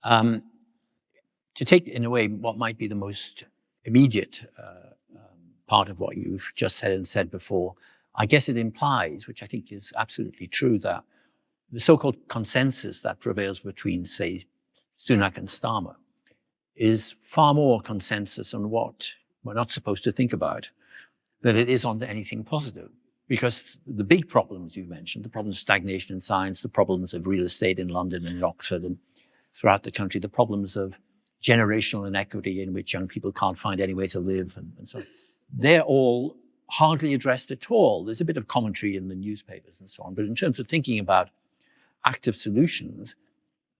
Speaker 1: To take, in a way, what might be the most immediate part of what you've just said and said before, I guess it implies, which I think is absolutely true, that the so-called consensus that prevails between, say, Sunak and Starmer is far more consensus on what we're not supposed to think about than it is on anything positive. Because the big problems you mentioned, the problems of stagnation in science, the problems of real estate in London and in Oxford and throughout the country, the problems of generational inequity in which young people can't find any way to live and so on, they're all hardly addressed at all. There's a bit of commentary in the newspapers and so on, but in terms of thinking about active solutions,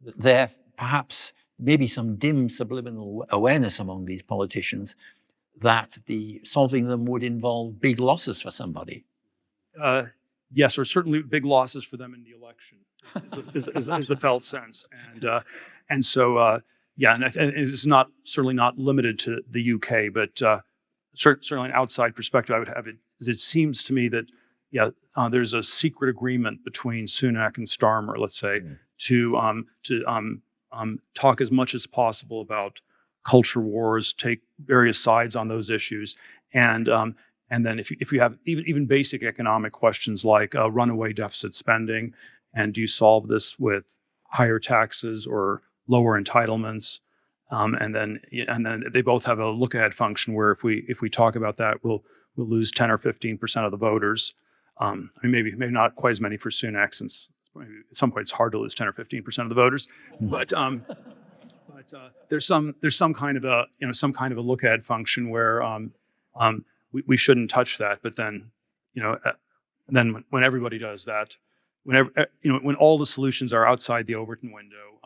Speaker 1: there perhaps maybe some dim subliminal awareness among these politicians that solving them would involve big losses for somebody.
Speaker 2: Yes, or certainly big losses for them in the election is the felt sense, and so yeah, and it's certainly not limited to the UK, but certainly an outside perspective I would have it seems to me that there's a secret agreement between Sunak and Starmer, let's say, to talk as much as possible about culture wars, take various sides on those issues, and then if you have even basic economic questions like runaway deficit spending, and do you solve this with higher taxes or lower entitlements, and then they both have a look-ahead function where if we talk about that, we'll lose 10 or 15% of the voters. I mean, maybe not quite as many for Sunak, since at some point it's hard to lose 10 or 15% of the voters, but there's some kind of a look-ahead function where we shouldn't touch that. But then then when everybody does that, when all the solutions are outside the Overton window,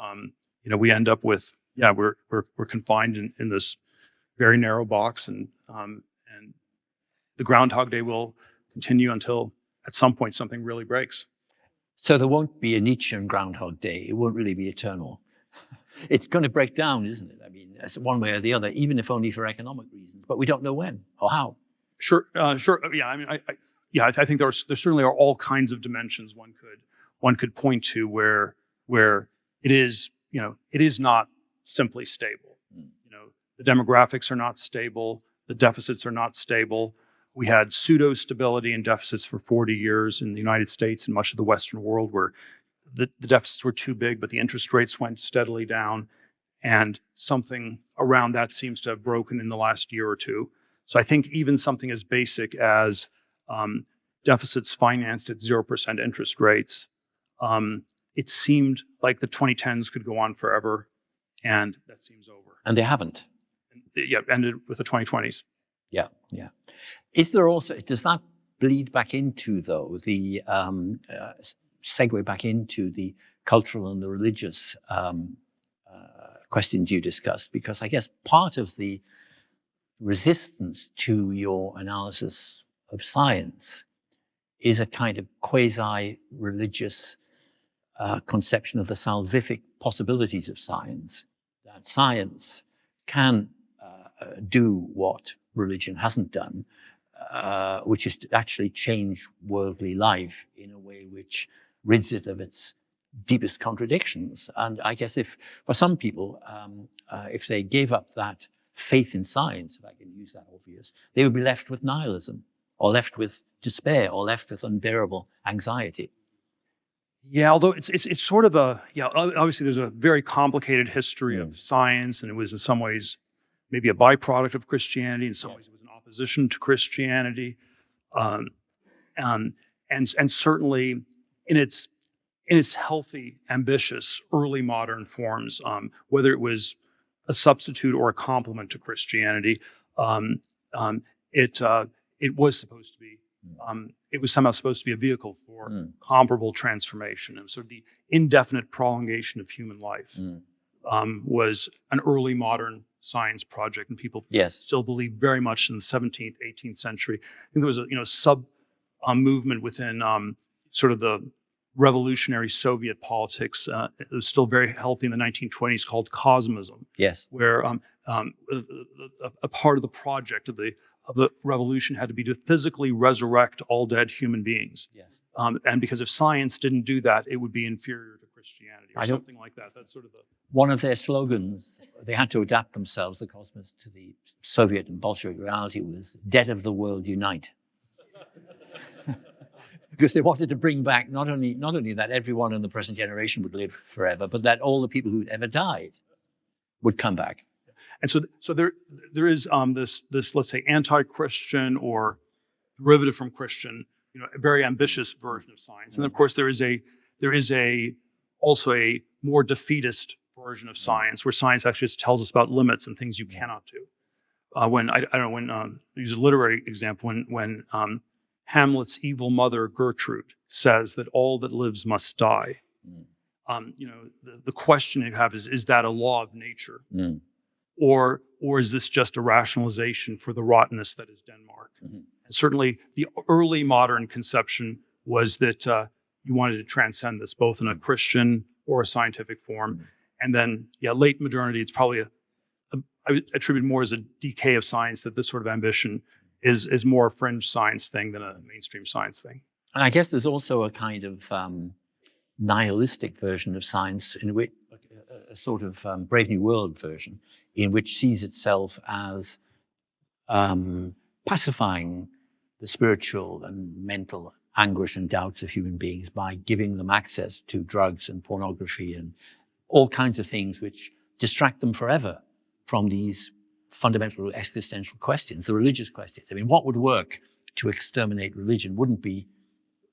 Speaker 2: we end up with we're confined in this very narrow box, and the Groundhog Day will continue until at some point something really breaks.
Speaker 1: So there won't be a Nietzschean Groundhog Day. It won't really be eternal. It's going to break down, isn't it? I mean, one way or the other, even if only for economic reasons. But we don't know when or how.
Speaker 2: Sure. Yeah. I mean, I think there certainly are all kinds of dimensions one could point to where it is not simply stable. The demographics are not stable. The deficits are not stable. We had pseudo stability and deficits for 40 years in the United States and much of the Western world, where the deficits were too big, but the interest rates went steadily down, and something around that seems to have broken in the last year or two. So I think even something as basic as deficits financed at 0% interest rates, it seemed like the 2010s could go on forever, and that seems over.
Speaker 1: And they haven't.
Speaker 2: Ended with the 2020s.
Speaker 1: Yeah. Is there also, does that bleed back into, though, the segue back into the cultural and the religious questions you discussed? Because I guess part of the resistance to your analysis of science is a kind of quasi-religious conception of the salvific possibilities of science, that science can do what religion hasn't done, which is to actually change worldly life in a way which rids it of its deepest contradictions. And I guess for some people, if they gave up that faith in science, if I can use that obvious, they would be left with nihilism, or left with despair, or left with unbearable anxiety.
Speaker 2: Yeah, although it's sort of obviously there's a very complicated history of science, and it was in some ways maybe a byproduct of Christianity. In some ways it was an opposition to Christianity. And certainly in its healthy, ambitious, early modern forms, whether it was a substitute or a complement to Christianity, it was supposed to be. It was somehow supposed to be a vehicle for comparable transformation, and sort of the indefinite prolongation of human life was an early modern science project, and people still believe very much in the 17th, 18th century. I think there was a sub movement within sort of the revolutionary Soviet politics. It was still very healthy in the 1920s, called cosmism.
Speaker 1: Yes,
Speaker 2: where a part of the project of the revolution had to be to physically resurrect all dead human beings.
Speaker 1: Yes.
Speaker 2: And because if science didn't do that, it would be inferior to Christianity or something like that. That's sort of
Speaker 1: one of their slogans. They had to adapt themselves, the cosmos, to the Soviet and Bolshevik reality was "Dead of the world, unite." Because they wanted to bring back not only that everyone in the present generation would live forever, but that all the people who'd ever died would come back.
Speaker 2: And so there is this let's say anti-Christian or derivative from Christian, a very ambitious version of science, and of course there is also a more defeatist version of science, where science actually just tells us about limits and things you cannot do. When I don't know, when use a literary example, when Hamlet's evil mother Gertrude says that all that lives must die. The question you have is that a law of nature? Or is this just a rationalization for the rottenness that is Denmark? And certainly the early modern conception was that you wanted to transcend this, both in a Christian or a scientific form. And then, late modernity, it's probably I would attribute more as a decay of science, that this sort of ambition is more a fringe science thing than a mainstream science thing.
Speaker 1: And I guess there's also a kind of nihilistic version of science, in which a sort of Brave New World version, in which sees itself as pacifying the spiritual and mental anguish and doubts of human beings by giving them access to drugs and pornography and all kinds of things which distract them forever from these fundamental existential questions, the religious questions. I mean, what would work to exterminate religion wouldn't be,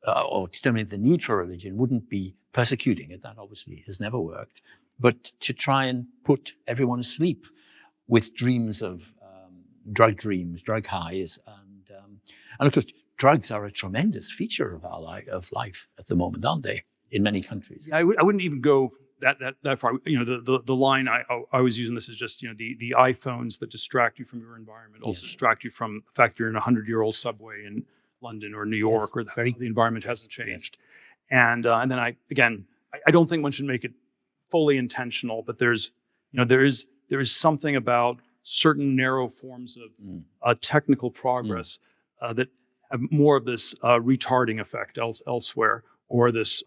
Speaker 1: or exterminate the need for religion wouldn't be persecuting it. That obviously has never worked. But to try and put everyone asleep with dreams of drug dreams, drug highs, and of course, drugs are a tremendous feature of our life at the moment, aren't they? In many countries.
Speaker 2: Yeah, I wouldn't even go that far. The line I was using this is just the iPhones that distract you from your environment also distract you from the fact you're in a 100-year-old subway in London or New York, or the environment hasn't changed. And then I don't think one should make it fully intentional, but there is something about certain narrow forms of technical progress that have more of this retarding effect elsewhere, or this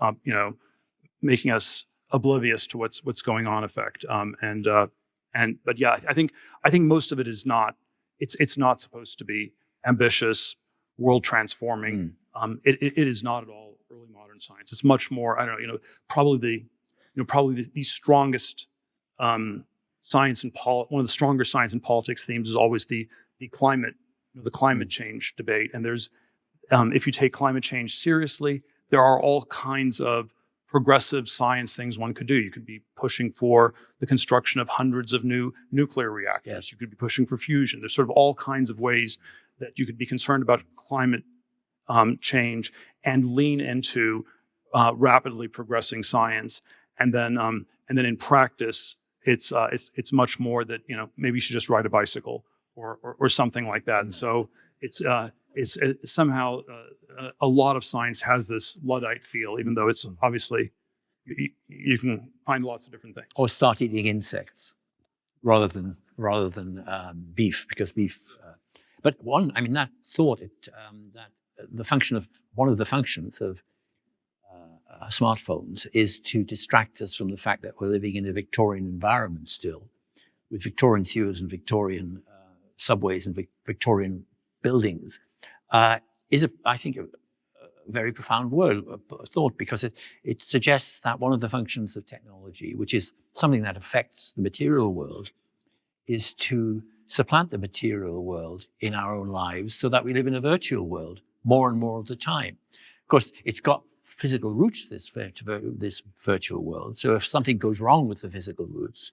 Speaker 2: making us oblivious to what's going on effect. But yeah, I think most of it is not. It's not supposed to be ambitious, world transforming. It is not at all early modern science. It's much more. I don't know. Probably the strongest science and one of the stronger science and politics themes is always the climate change debate. And there's if you take climate change seriously, there are all kinds of progressive science things one could do. You could be pushing for the construction of hundreds of new nuclear reactors. You could be pushing for fusion. There's sort of all kinds of ways that you could be concerned about climate change and lean into rapidly progressing science. And then in practice, it's much more that maybe you should just ride a bicycle or something like that. And so it's somehow a lot of science has this Luddite feel, even though it's obviously you can find lots of different things.
Speaker 1: Or start eating insects rather than beef, because beef. But that thought that one of the functions of smartphones is to distract us from the fact that we're living in a Victorian environment still, with Victorian sewers and Victorian subways and Victorian buildings, is, I think, a very profound thought, because it suggests that one of the functions of technology, which is something that affects the material world, is to supplant the material world in our own lives so that we live in a virtual world more and more of the time. Of course, it's got physical roots, this virtual world. So if something goes wrong with the physical roots,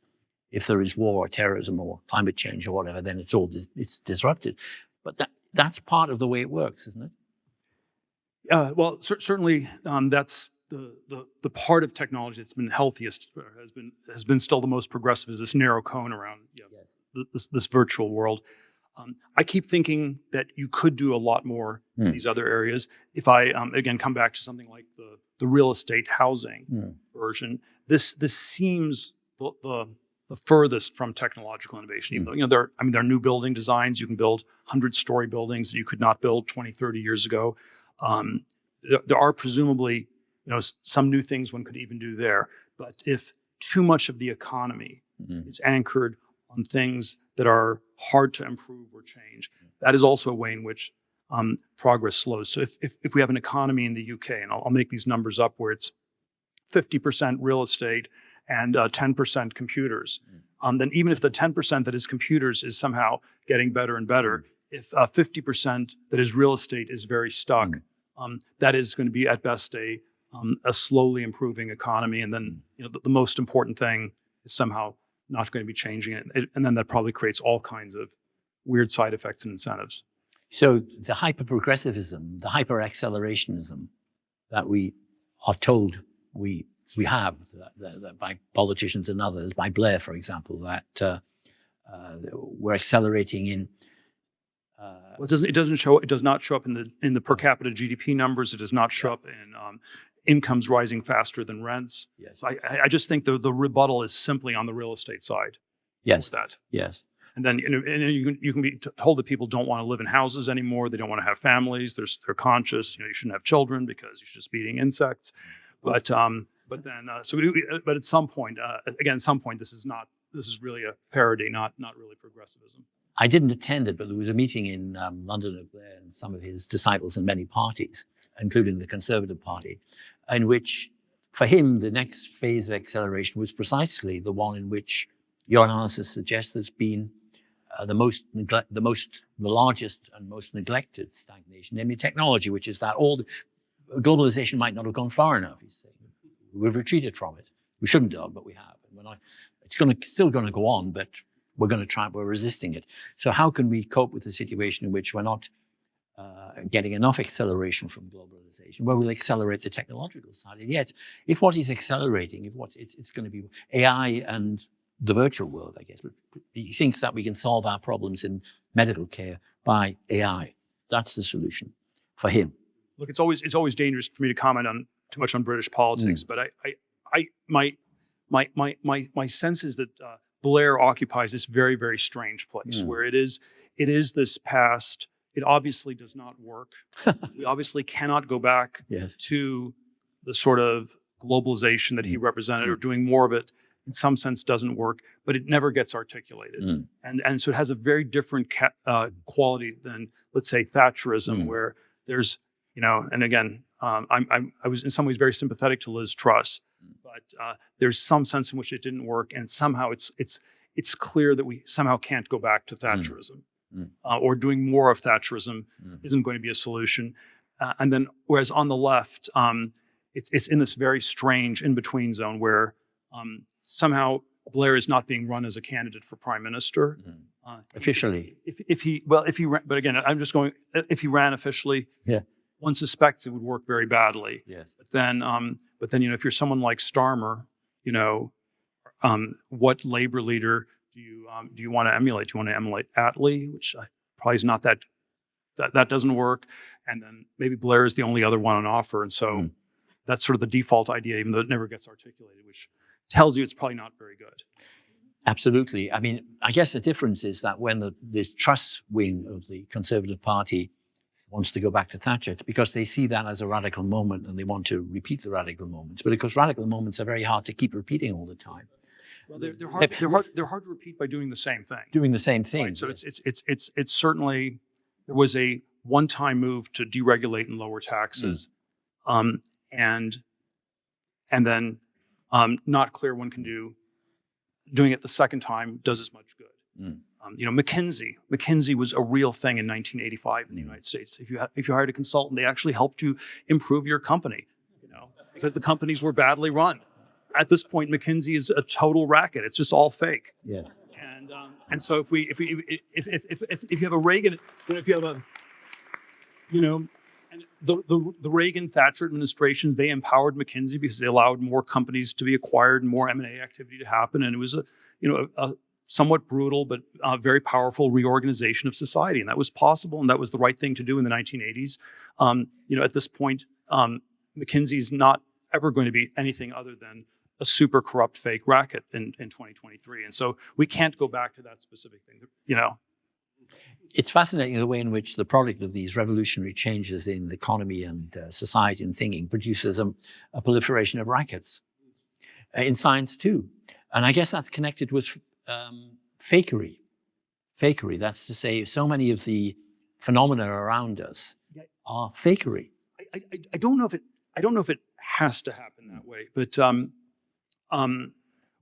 Speaker 1: if there is war or terrorism or climate change or whatever, then it's disrupted. But that's part of the way it works, isn't it?
Speaker 2: Well, certainly that's the part of technology that's been healthiest, has been still the most progressive, is this narrow cone around this virtual world. I keep thinking that you could do a lot more in these other areas. If I again come back to something like the real estate housing version, this seems the furthest from technological innovation. Even though there are new building designs. You can build 100-story buildings that you could not build 20, 30 years ago. There are presumably some new things one could even do there. But if too much of the economy is anchored on things that are hard to improve or change, that is also a way in which progress slows. So if we have an economy in the UK, and I'll make these numbers up, where it's 50% real estate and 10% computers, then even if the 10% that is computers is somehow getting better and better, if 50% that is real estate is very stuck, that is going to be at best a slowly improving economy. And then the most important thing is somehow not going to be changing it. And then that probably creates all kinds of weird side effects and incentives.
Speaker 1: So the hyper-progressivism, the hyper-accelerationism that we are told we have that by politicians and others, by Blair, for example, that we're accelerating in.
Speaker 2: Well, it does not show up in the per capita GDP numbers. It does not show up in incomes rising faster than rents.
Speaker 1: Yes.
Speaker 2: So I just think the rebuttal is simply on the real estate side.
Speaker 1: Yes.
Speaker 2: That.
Speaker 1: Yes.
Speaker 2: And then you can be told that people don't want to live in houses anymore. They don't want to have families. They're conscious. You shouldn't have children because you should just be eating insects. But at some point, this is really a parody, not really progressivism.
Speaker 1: I didn't attend it, but there was a meeting in London of Blair and some of his disciples in many parties, including the Conservative Party, in which, for him, the next phase of acceleration was precisely the one in which your analysis suggests there's been the largest and most neglected stagnation, namely technology, which is that globalization might not have gone far enough, he's saying. We've retreated from it. We shouldn't have, but we have. And it's still going to go on, but we're resisting it. So how can we cope with a situation in which we're not getting enough acceleration from globalization? Well, we'll accelerate the technological side. And yet, if what is accelerating, it's going to be AI and the virtual world, I guess. But he thinks that we can solve our problems in medical care by AI. That's the solution for him.
Speaker 2: Look, it's always dangerous for me to comment on too much on British politics, but my sense is that Blair occupies this very, very strange place where it is this past. It obviously does not work. We obviously cannot go back to the sort of globalization that he represented, or doing more of it in some sense doesn't work, but it never gets articulated. And so it has a very different quality than, let's say, Thatcherism, where there's, and again, I was in some ways very sympathetic to Liz Truss, but there's some sense in which it didn't work, and somehow it's clear that we somehow can't go back to Thatcherism, or doing more of Thatcherism isn't going to be a solution. And then, whereas on the left, it's in this very strange in-between zone where somehow Blair is not being run as a candidate for prime minister
Speaker 1: officially.
Speaker 2: If he ran, but again, I'm just going. If he ran officially, one suspects it would work very badly.
Speaker 1: Yes.
Speaker 2: But then, if you're someone like Starmer, what labor leader do you want to emulate? Do you want to emulate Attlee, which probably is not that doesn't work, and then maybe Blair is the only other one on offer, and so that's sort of the default idea, even though it never gets articulated, which tells you it's probably not very good.
Speaker 1: Absolutely. I mean, I guess the difference is that when this Truss wing of the Conservative Party wants to go back to Thatcher, it's because they see that as a radical moment and they want to repeat the radical moments. But of course, radical moments are very hard to keep repeating all the time.
Speaker 2: Well, they're hard to repeat by doing the same thing.
Speaker 1: Doing the same thing.
Speaker 2: Right? So it's certainly, there was a one-time move to deregulate and lower taxes, and then not clear one can doing it the second time does as much good. McKinsey was a real thing in 1985 in the United States. If you hired a consultant, they actually helped you improve your company, because the companies were badly run. At this point, McKinsey is a total racket. It's just all fake.
Speaker 1: Yeah.
Speaker 2: And so if you have a Reagan, if you have a, and the Reagan Thatcher administrations, they empowered McKinsey because they allowed more companies to be acquired and more M&A activity to happen, and it was a somewhat brutal but very powerful reorganization of society, and that was possible, and that was the right thing to do in the 1980s. At this point, McKinsey is not ever going to be anything other than a super corrupt fake racket in 2023, and so we can't go back to that specific thing.
Speaker 1: It's fascinating the way in which the product of these revolutionary changes in the economy and society and thinking produces a proliferation of rackets in science too, and I guess that's connected with fakery. That's to say, so many of the phenomena around us are fakery.
Speaker 2: I don't know if it has to happen that way, but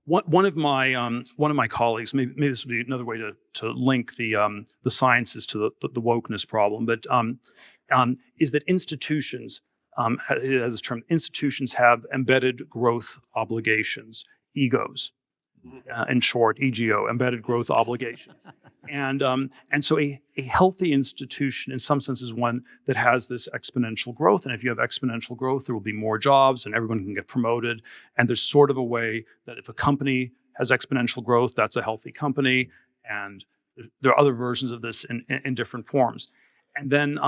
Speaker 2: one of my colleagues, maybe this would be another way to link the sciences to the wokeness problem, but is that institutions, it has this term, institutions have embedded growth obligations, egos. In short, EGO, embedded growth obligations. And so a healthy institution in some sense is one that has this exponential growth. And if you have exponential growth, there will be more jobs and everyone can get promoted. And there's sort of a way that if a company has exponential growth, that's a healthy company. And there are other versions of this in different forms. And then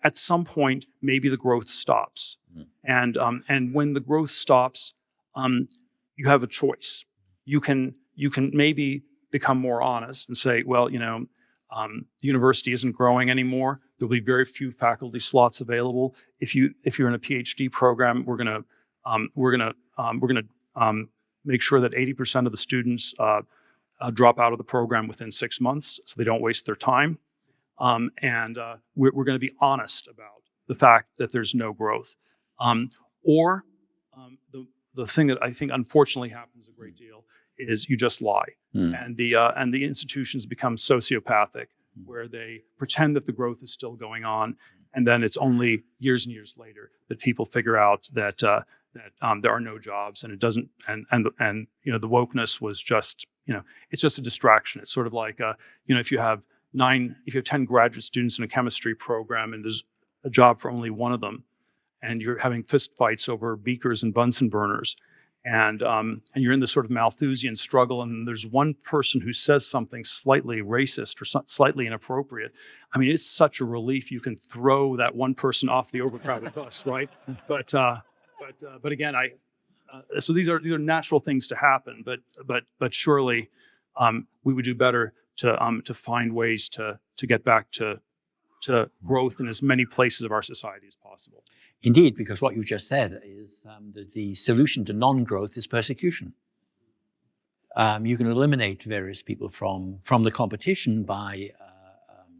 Speaker 2: at some point, maybe the growth stops. And when the growth stops, you have a choice. You can maybe become more honest and say, well, the university isn't growing anymore. There'll be very few faculty slots available. If you're in a PhD program, we're gonna make sure that 80% of the students drop out of the program within 6 months, so they don't waste their time. And we're going to be honest about the fact that there's no growth. The thing that I think unfortunately happens a great deal is you just lie, and the institutions become sociopathic, where they pretend that the growth is still going on, and then it's only years and years later that people figure out that there are no jobs, and it doesn't, and the wokeness was just it's just a distraction. It's sort of like if you have 10 graduate students in a chemistry program and there's a job for only one of them, and you're having fist fights over beakers and Bunsen burners, and you're in this sort of Malthusian struggle, and there's one person who says something slightly racist or slightly inappropriate. I mean, it's such a relief. You can throw that one person off the overcrowded bus, right? But again, so these are natural things to happen. But surely we would do better to find ways to get back to growth in as many places of our society as possible.
Speaker 1: Indeed, because what you just said is that the solution to non-growth is persecution. You can eliminate various people from the competition by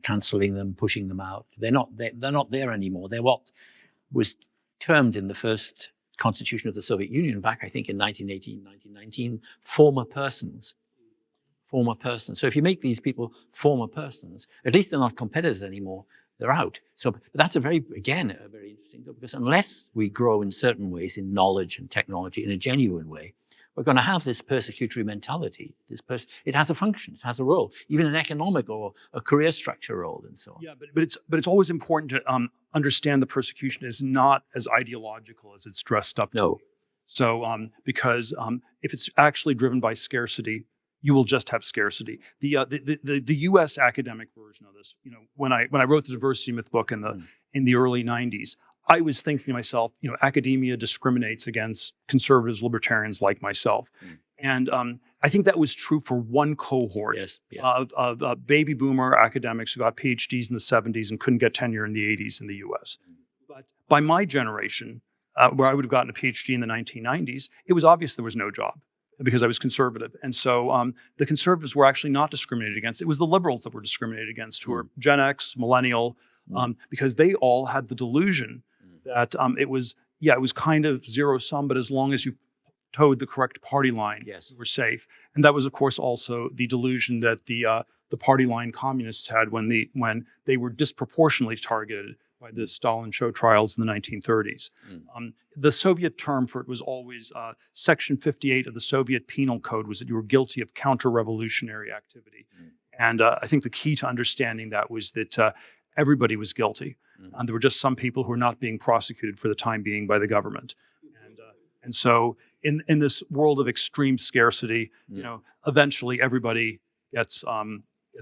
Speaker 1: cancelling them, pushing them out. They're not there anymore. They're what was termed in the first constitution of the Soviet Union back, I think, in 1918, 1919, former persons. Former persons. So if you make these people former persons, at least they're not competitors anymore. They're out. So that's a very interesting thing, because unless we grow in certain ways in knowledge and technology in a genuine way, we're going to have this persecutory mentality. It has a function, it has a role, even an economic or a career structure role, and so on.
Speaker 2: Yeah, but it's always important to understand the persecution is not as ideological as it's dressed up to be. So because if it's actually driven by scarcity, you will just have scarcity. The U.S. academic version of this, when I wrote the diversity myth book in the early 90s, I was thinking to myself, academia discriminates against conservatives, libertarians like myself, and I think that was true for one cohort of baby boomer academics who got PhDs in the 70s and couldn't get tenure in the 80s in the U.S. But by my generation, where I would have gotten a PhD in the 1990s, it was obvious there was no job, because I was conservative. And so the conservatives were actually not discriminated against. It was the liberals that were discriminated against, who were Gen X, millennial, because they all had the delusion that it was kind of zero sum, but as long as you towed the correct party line, you were safe. And that was, of course, also the delusion that the party line communists had when they were disproportionately targeted by the Stalin show trials in the 1930s. The Soviet term for it was always Section 58 of the Soviet Penal Code was that you were guilty of counter-revolutionary activity. And I think the key to understanding that was that everybody was guilty. And there were just some people who were not being prosecuted for the time being by the government. And so in this world of extreme scarcity, eventually everybody gets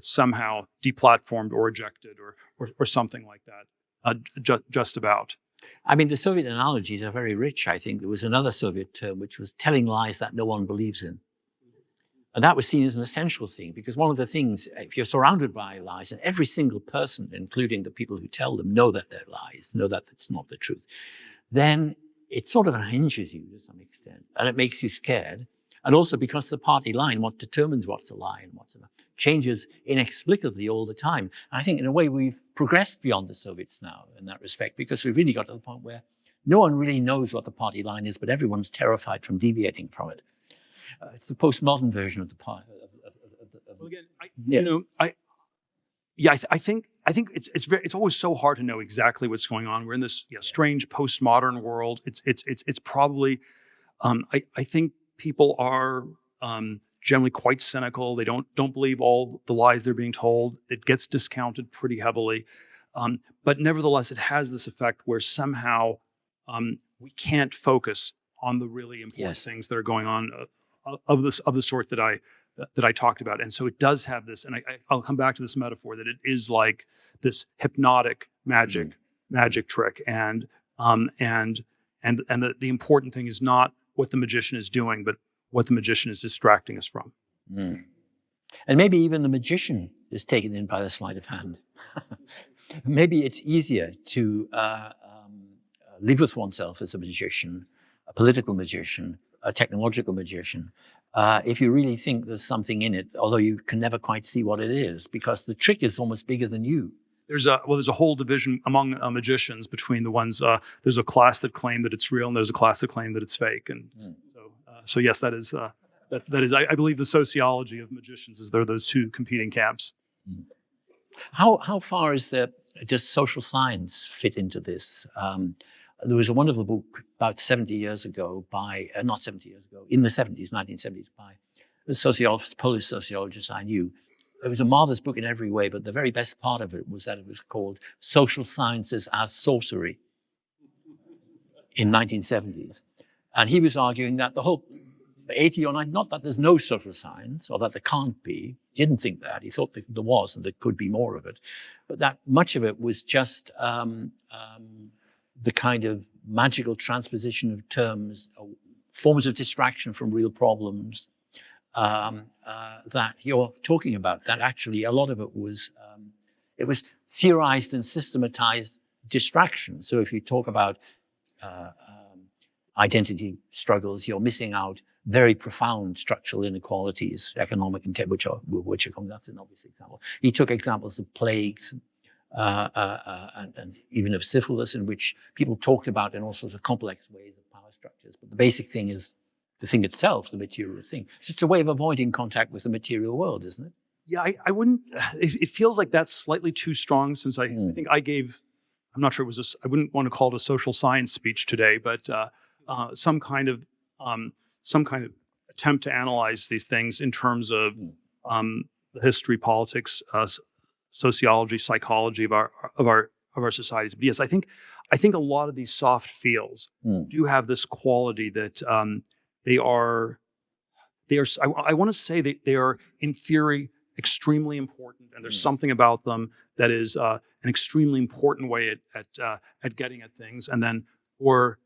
Speaker 2: somehow deplatformed or ejected or something like that. Just about.
Speaker 1: I mean, the Soviet analogies are very rich, I think. There was another Soviet term which was telling lies that no one believes in. And that was seen as an essential thing, because one of the things, if you're surrounded by lies, and every single person, including the people who tell them, know that they're lies, know that it's not the truth, then it sort of unhinges you to some extent, and it makes you scared. And also because the party line, what determines what's a lie and what's a lie, changes inexplicably all the time. And I think in a way we've progressed beyond the Soviets now in that respect, because we've really got to the point where no one really knows what the party line is, but everyone's terrified from deviating from it. It's the postmodern version of the party.
Speaker 2: Well, again, I think it's always so hard to know exactly what's going on. We're in this strange postmodern world. It's probably I think people are generally quite cynical. They don't believe all the lies they're being told. It gets discounted pretty heavily, but nevertheless, it has this effect where somehow we can't focus on the really important things that are going on of the sort that I talked about. And so it does have this, and I'll come back to this metaphor that it is like this hypnotic magic trick, and the important thing is not what the magician is doing, but what the magician is distracting us from.
Speaker 1: Mm. And maybe even the magician is taken in by the sleight of hand. Maybe it's easier to live with oneself as a magician, a political magician, a technological magician, if you really think there's something in it, although you can never quite see what it is, because the trick is almost bigger than you.
Speaker 2: There's a whole division among magicians between the ones. There's a class that claim that it's real, and there's a class that claim that it's fake. And so yes, that is I believe the sociology of magicians is there are those two competing camps.
Speaker 1: Mm. How far does social science fit into this? There was a wonderful book about 70 years ago in the 70s, 1970s, by a Polish sociologist I knew. It was a marvelous book in every way, but the very best part of it was that it was called Social Sciences as Sorcery in 1970s. And he was arguing that the whole 80 or 90, not that there's no social science or that there can't be. He didn't think that. He thought that there was and there could be more of it. But that much of it was just the kind of magical transposition of terms, forms of distraction from real problems that you're talking about. That actually a lot of it was theorized and systematized distraction. So if you talk about identity struggles, you're missing out very profound structural inequalities, economic and which are that's an obvious example. He took examples of plagues and even of syphilis, in which people talked about in all sorts of complex ways of power structures. But the basic thing is the thing itself, the material thing. So it's a way of avoiding contact with the material world, isn't it?
Speaker 2: Yeah, I wouldn't. It feels like that's slightly too strong. Since I think I gave, I'm not sure it was I wouldn't want to call it a social science speech today, but some kind of attempt to analyze these things in terms of the history, politics, sociology, psychology of our societies. But yes, I think a lot of these soft fields do have this quality that they are. I want to say that they are in theory extremely important, and there's something about them that is an extremely important way at getting at things. And then for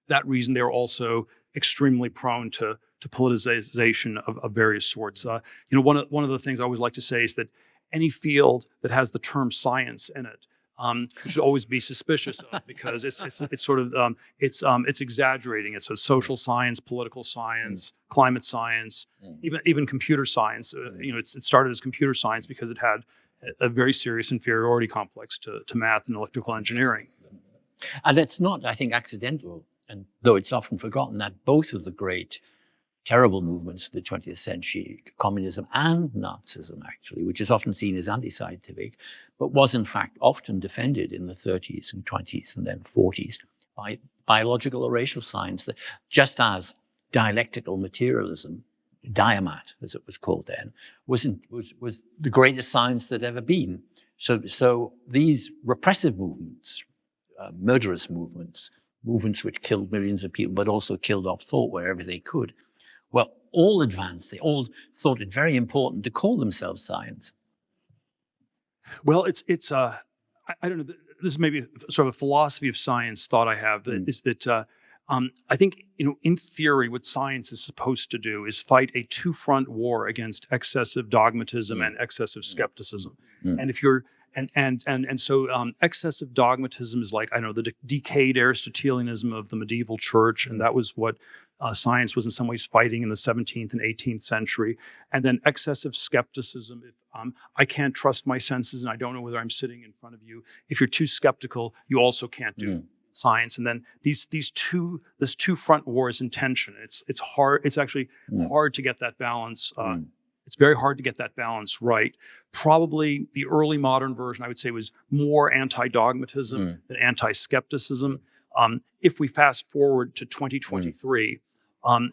Speaker 2: that reason, they're also extremely prone to politicization of various sorts. One of the things I always like to say is that any field that has the term science in it, you should always be suspicious of, because it's sort of it's exaggerating it. So social science, political science, climate science, even computer science. It started as computer science because it had a very serious inferiority complex to math and electrical engineering.
Speaker 1: And it's not, I think, accidental, and though it's often forgotten, that both of the great terrible movements of the 20th century, communism and Nazism, actually, which is often seen as anti-scientific, but was in fact often defended in the 30s and 20s and then 40s by biological or racial science, just as dialectical materialism, diamat, as it was called then, was the greatest science that ever been. So these repressive movements, murderous movements which killed millions of people, but also killed off thought wherever they could, well, all advanced. They all thought it very important to call themselves science.
Speaker 2: Well, it's I don't know. This is maybe sort of a philosophy of science thought I have, is that I think in theory what science is supposed to do is fight a two-front war against excessive dogmatism and excessive skepticism. And if you're And so excessive dogmatism is like, I know, the decayed Aristotelianism of the medieval church, and that was what science was in some ways fighting in the 17th and 18th century. And then excessive skepticism. If I can't trust my senses and I don't know whether I'm sitting in front of you. If you're too skeptical, you also can't do science. And then this two front wars in tension. It's hard. It's actually hard to get that balance. It's very hard to get that balance right. Probably the early modern version, I would say, was more anti-dogmatism than anti-skepticism. If we fast forward to 2023, and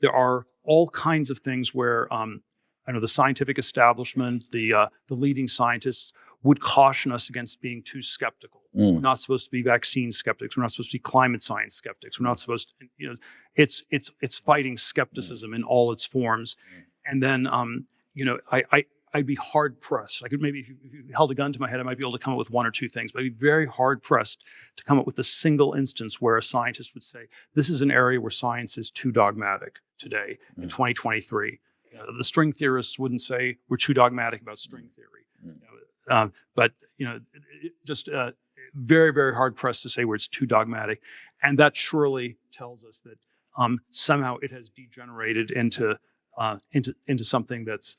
Speaker 2: there are all kinds of things where I know the scientific establishment, the leading scientists would caution us against being too skeptical. We're not supposed to be vaccine skeptics. We're not supposed to be climate science skeptics. We're not supposed to, it's fighting skepticism in all its forms. And then, I'd be hard pressed. I could maybe, if you held a gun to my head, I might be able to come up with one or two things, but I'd be very hard pressed to come up with a single instance where a scientist would say, this is an area where science is too dogmatic today in 2023. The string theorists wouldn't say we're too dogmatic about string theory. But just very, very hard pressed to say where it's too dogmatic. And that surely tells us that somehow it has degenerated into something that's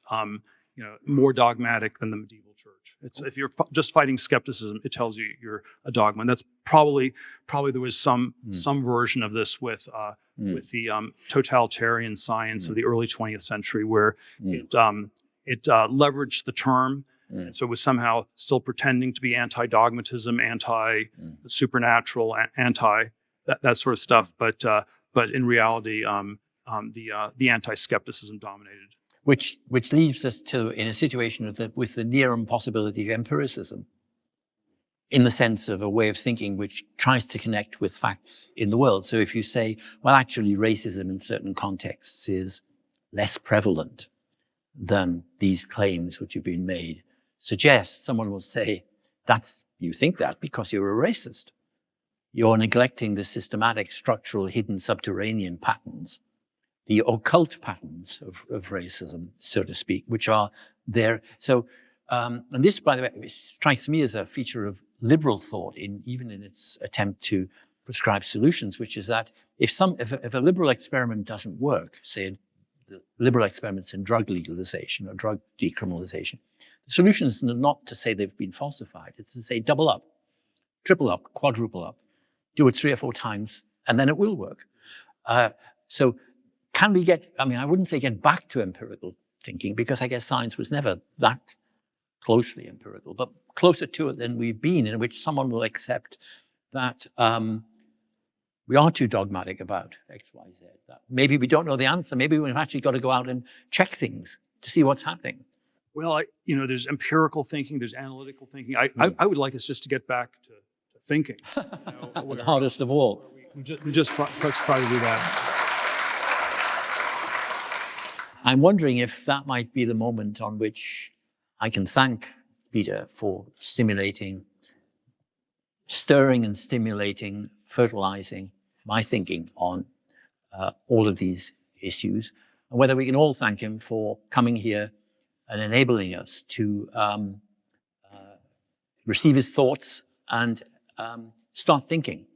Speaker 2: more dogmatic than the medieval church. If you're just fighting skepticism, it tells you you're a dogma, and that's probably there was some version of this with the totalitarian science of the early 20th century, where it leveraged the term, and so it was somehow still pretending to be anti-dogmatism, anti-supernatural, anti that sort of stuff, but in reality, the anti-skepticism dominated.
Speaker 1: Which leaves us in a situation with the near impossibility of empiricism, in the sense of a way of thinking which tries to connect with facts in the world. So if you say, well, actually racism in certain contexts is less prevalent than these claims which have been made suggest, someone will say, you think that because you're a racist. You're neglecting the systematic, structural, hidden, subterranean patterns, the occult patterns of racism, so to speak, which are there. So, and this, by the way, strikes me as a feature of liberal thought, even in its attempt to prescribe solutions, which is that if a liberal experiment doesn't work, say the liberal experiments in drug legalization or drug decriminalization, the solution is not to say they've been falsified. It's to say double up, triple up, quadruple up, do it 3 or 4 times, and then it will work. So can we I wouldn't say get back to empirical thinking, because I guess science was never that closely empirical, but closer to it than we've been, in which someone will accept that we are too dogmatic about X, Y, Z. That maybe we don't know the answer. Maybe we've actually got to go out and check things to see what's happening.
Speaker 2: Well, there's empirical thinking, there's analytical thinking. I would like us just to get back to thinking.
Speaker 1: The hardest of all.
Speaker 2: Let's try to do that.
Speaker 1: I'm wondering if that might be the moment on which I can thank Peter for stirring and stimulating, fertilizing my thinking on all of these issues, and whether we can all thank him for coming here and enabling us to receive his thoughts and start thinking